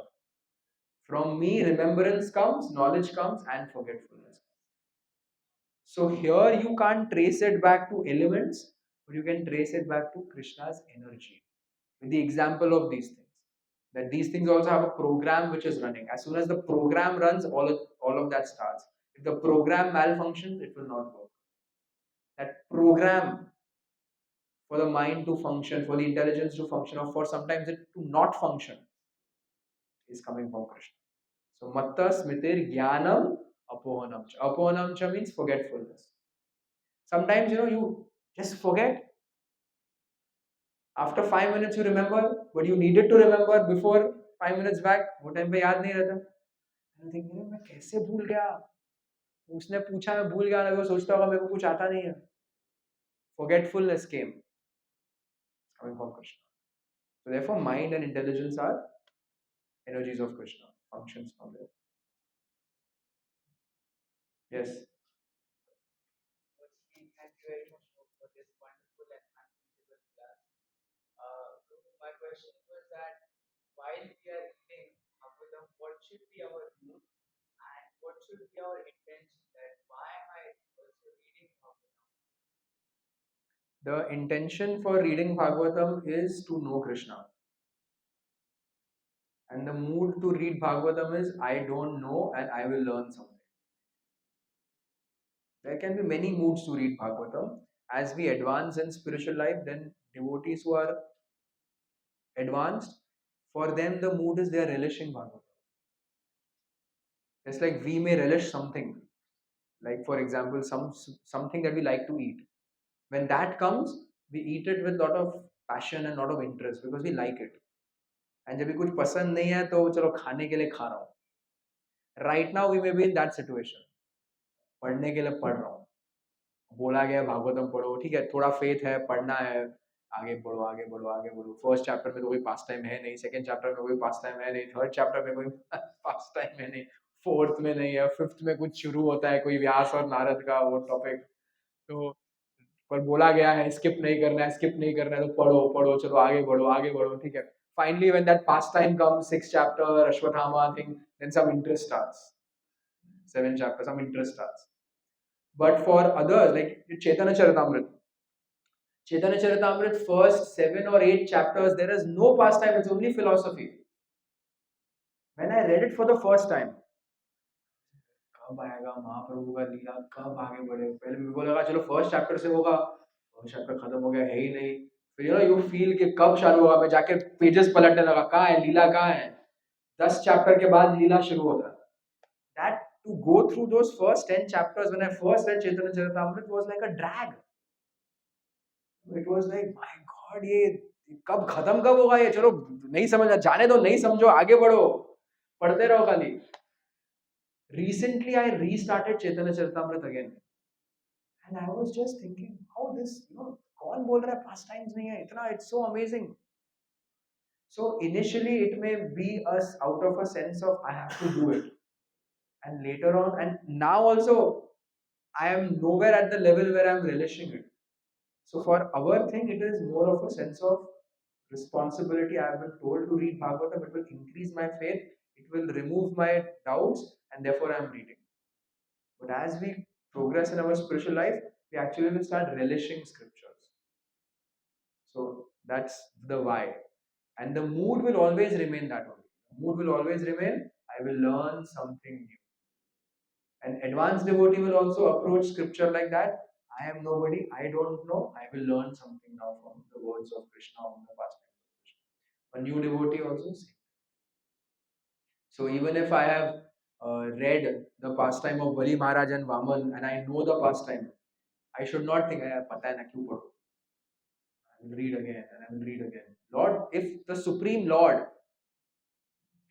From me, remembrance comes, knowledge comes, and forgetfulness. So here you can't trace it back to elements, but you can trace it back to Krishna's energy. With the example of these things. That these things also have a program which is running. As soon as the program runs, all of that starts. If the program malfunctions, it will not work. That program for the mind to function, for the intelligence to function, or for sometimes it to not function is coming from Krishna. So matta smitir jnanam apohanamcha. Apohanamcha means forgetfulness. Sometimes you just forget. After 5 minutes you remember, but you needed to remember before 5 minutes back. वो time पे याद नहीं रहता. And you think, मैं कैसे भूल गया? उसने पूछा मैं भूल गया. वो सोचता होगा मेरे को कुछ आता नहीं है. Forgetfulness came. It's coming from Krishna. So therefore, mind and intelligence are energies of Krishna, functions from there. Yes. Thank you very much for this wonderful and unbelievable class. My question was that while we are reading Bhagavatam, what should be our mood and what should be our intention? That why am I also reading Bhagavatam? The intention for reading Bhagavatam is to know Krishna. And the mood to read Bhagavatam is I don't know and I will learn something. There can be many moods to read Bhagavatam. As we advance in spiritual life, then devotees who are advanced, for them the mood is they are relishing Bhagavatam. It's like we may relish something, like for example, something that we like to eat. When that comes, we eat it with lot of passion and lot of interest because we like it. And जब भी कुछ पसंद नहीं है तो चलो खाने के लिए खा रहा हूँ. Right now we may be in that situation. पढ़ने के लिए पढ़ रहा हूँ. बोला गया भागवतम पढ़ो, ठीक है, थोड़ा फेथ है, पढ़ना है, आगे बढ़ो आगे बढ़ो आगे बढ़ो. फर्स्ट चैप्टर में तो कोई पास टाइम है नहीं, सेकंड चैप्टर में कोई पास टाइम है नहीं, थर्ड चैप्टर में कोई पास टाइम है नहीं, फोर्थ में नहीं है, फिफ्थ में कुछ शुरू होता है कोई व्यास और नारद का वो टॉपिक. तो पर बोला गया है स्किप नहीं करना है, स्किप नहीं करना है, तो पढ़ो पढ़ो, चलो आगे बढ़ो, ठीक है. Finally, when that pastime comes, sixth chapter, Ashwatthama thing, then some interest starts. Seventh chapter, some interest starts. But for others, like Chaitanya Charitamrita, first 7 or 8 chapters, there is no pastime, it's only philosophy. When I read it for the first time, कब आएगा महाप्रभु का लीला, कब आगे बढ़े. पहले मेरे को लगा चलो फर्स्ट चैप्टर से होगा, फर्स्ट चैप्टर खत्म हो गया, है ही नहीं. फिर यू फील कि कब चालू होगा. मैं जाके पेजेस पलटने लगा, कहाँ है लीला, कहाँ है. 10 चैप्टर के बाद लीला शुरू होता है. That to go through those first 10 chapters when I first read Chaitanya Charitamrita was like a drag. It was like, my God, ये कब खत्म कब होगा ये, चलो नहीं समझा, जाने दो, नहीं समझो, आगे बढ़ो, पढ़ते रहो खाली. Recently I restarted Chaitanya Charitamrita again, and I was just thinking how this, कौन बोल रहा है pastimes नहीं है इतना, it's so amazing. So initially it may be us out of a sense of I have to do it, and later on, and now also I am nowhere at the level where I am relishing it. So for our thing, it is more of a sense of responsibility. I have been told to read Bhagavatam. It will increase my faith. It will remove my doubts, and therefore I am reading. But as we progress in our spiritual life, we actually will start relishing scriptures. So that's the why. And the mood will always remain that only. The mood will always remain, I will learn something new. An advanced devotee will also approach scripture like that. I am nobody, I don't know, I will learn something now from the words of Krishna, from the pastimes of Krishna. A new devotee also same. So even if I have read the pastime of Bali Maharaj and Vaman and I know the pastime, I should not think, pata hai na kyun padho. I will read again and I will read again. Lord, if the Supreme Lord,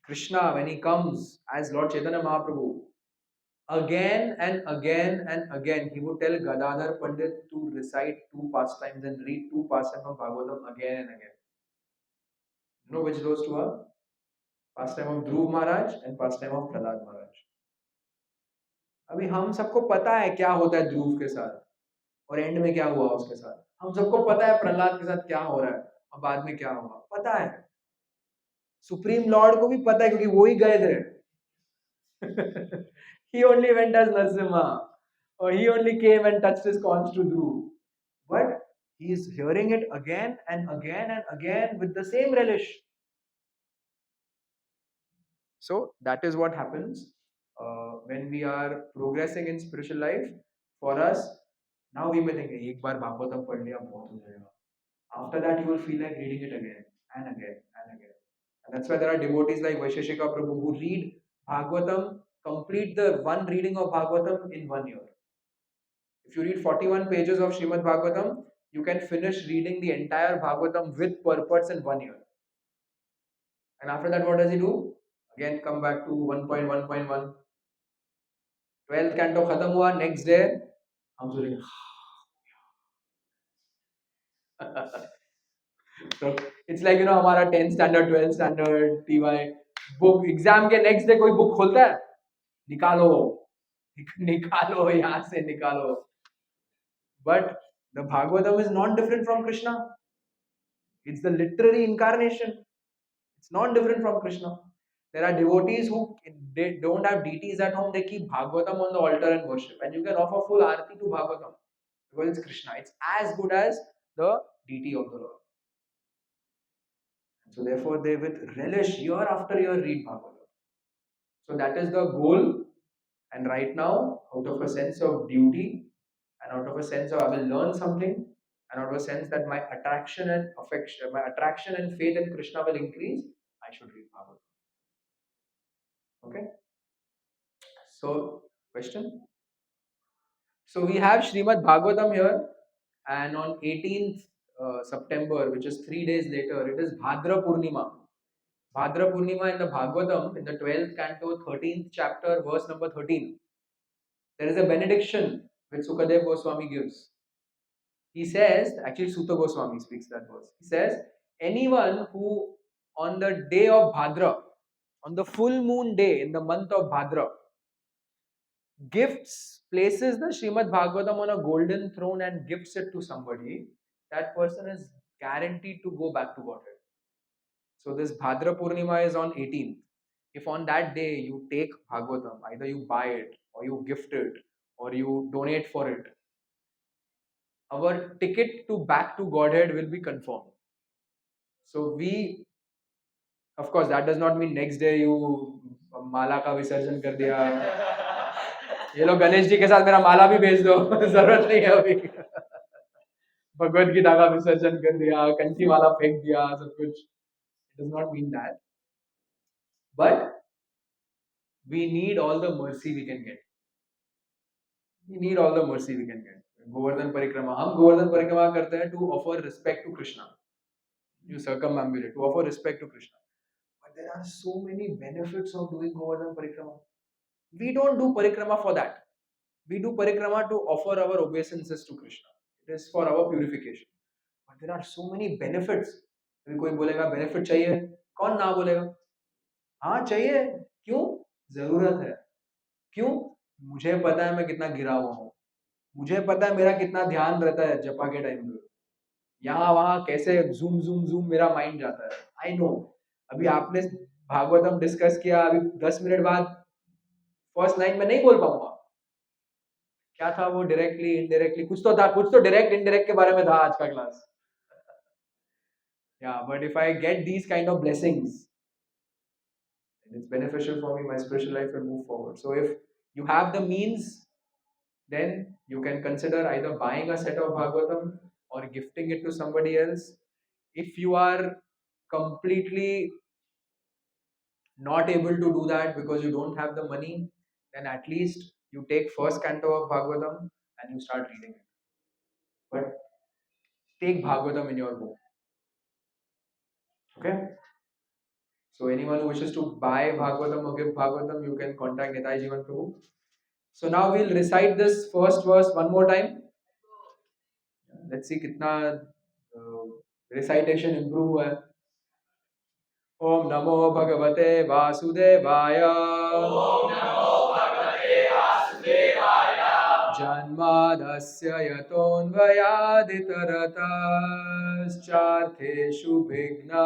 Krishna, when he comes as Lord Chaitanya Mahaprabhu, again and again and again, he would tell Gadadhar Pandit to recite 2 pastimes and read 2 pastimes of Bhagavatam again and again. You know which those 2 are? Pastime of Dhruv Maharaj and pastime of Prahlad Maharaj. अभी हम सबको पता है क्या होता है ध्रुव के साथ और एंड में क्या हुआ उसके साथ. हम सबको पता है प्रहलाद के साथ क्या हो रहा है और बाद में क्या होगा, पता है. सुप्रीम लॉर्ड को भी पता है क्योंकि वो ही गए थे. He only went as Narasimha, or he only came and touched his corns to Dhruv. But he is hearing it again and again and again with the same relish. So that is what happens when we are progressing in spiritual life. For us, now we may think, एक बार भागवतम पढ़ लिया बहुत हो जाएगा. After that, you will feel like reading it again and again and again. And that's why there are devotees like Vaisheshika Prabhu who read Bhagavatam, complete the one reading of Bhagavatam in 1 year. If you read 41 pages of Srimad Bhagavatam, you can finish reading the entire Bhagavatam with purports in 1 year. And after that, what does he do? Again, come back to 1.1.1. 12th canto khatam hua, next day, हम सोचेंगे. So it's like हमारा 10th standard, 12th standard, TY book exam के next day कोई book खोलता है, निकालो यहाँ से निकालो. But the Bhagavatam is not different from Krishna. It's the literary incarnation. It's not different from Krishna. There are devotees who they don't have deities at home. They keep Bhagavatam on the altar and worship, and you can offer full arati to Bhagavatam because it's Krishna. It's as good as the deity of the Lord. So therefore, they with relish year after year read Bhagavatam. So that is the goal. And right now, out of a sense of duty and out of a sense of I will learn something, and out of a sense that my attraction and affection, my attraction and faith in Krishna will increase, I should read Bhagavatam. Okay. So question. So we have Srimad Bhagavatam here, and on 18th September, which is 3 days later, it is Bhadra Purnima. Bhadra Purnima in the Bhagavatam, in the 12th canto, 13th chapter, verse number 13. There is a benediction which Sukadev Goswami gives. He says, actually Sutta Goswami speaks that verse. He says, anyone who on the day of Bhadra, on the full moon day in the month of Bhadra, places the Srimad Bhagavatam on a golden throne and gifts it to somebody, that person is guaranteed to go back to Godhead. So this Bhadra Purnima is on 18th. If on that day you take Bhagavatam, either you buy it or you gift it or you donate for it, our ticket to back to Godhead will be confirmed. So we, of course, that does not mean next day you माला का विसर्जन कर दिया. ये लोग गणेश जी के साथ मेरा माला भी भेज दो, जरूरत नहीं है अभी. भगवत गीता का विसर्जन कर दिया, कंठी माला फेंक दिया, सब कुछ. It does not mean that. But we need all the mercy we can get. We need all the mercy we can get. Govardhan Parikrama. हम Govardhan Parikrama करते हैं to offer respect to Krishna. You circumambulate to offer respect to Krishna. But there are so many benefits of doing Govardhan Parikrama. We don't do Parikrama for that. We do Parikrama to offer our obeisances to Krishna. It is for our purification. But there are so many benefits. अभी कोई बोलेगा benefit चाहिए, कौन ना बोलेगा? हाँ चाहिए. क्यों? जरूरत है. क्यों? मुझे पता है मैं कितना गिरा हुआ हूँ. मुझे पता है मेरा कितना ध्यान रहता है जपा के टाइम पे. यहाँ वहाँ कैसे जूम जूम जूम मेरा माइंड जाता है. I know. अभी आपने भागवतम डिस्कस किया, अभी 10 मिनट बाद फर्स्ट लाइन में नहीं बोल पाऊंगा. क्या था वो? डायरेक्टली इनडायरेक्टली कुछ तो था, कुछ तो डायरेक्ट इनडायरेक्ट के बारे में था आज का class. Yeah, but if I get these kind of blessings, it's beneficial for me. My spiritual life will move forward. So if you have the means, then you can consider either buying a set of Bhagavatam or gifting it to somebody else. If you are completely not able to do that because you don't have the money, then at least you take first canto of Bhagavatam and you start reading it. But take Bhagavatam in your home. Okay? So anyone who wishes to buy Bhagavatam or give Bhagavatam, you can contact Nitai Jivan Prabhu. So now we'll recite this first verse one more time. Let's see kitna recitation improve हुआ है. Om Namo Bhagavate Vasudevaya. Om Namo Bhagavate Vasudevaya. Janmadasya yatonvayaditaratas chartheshu bhigna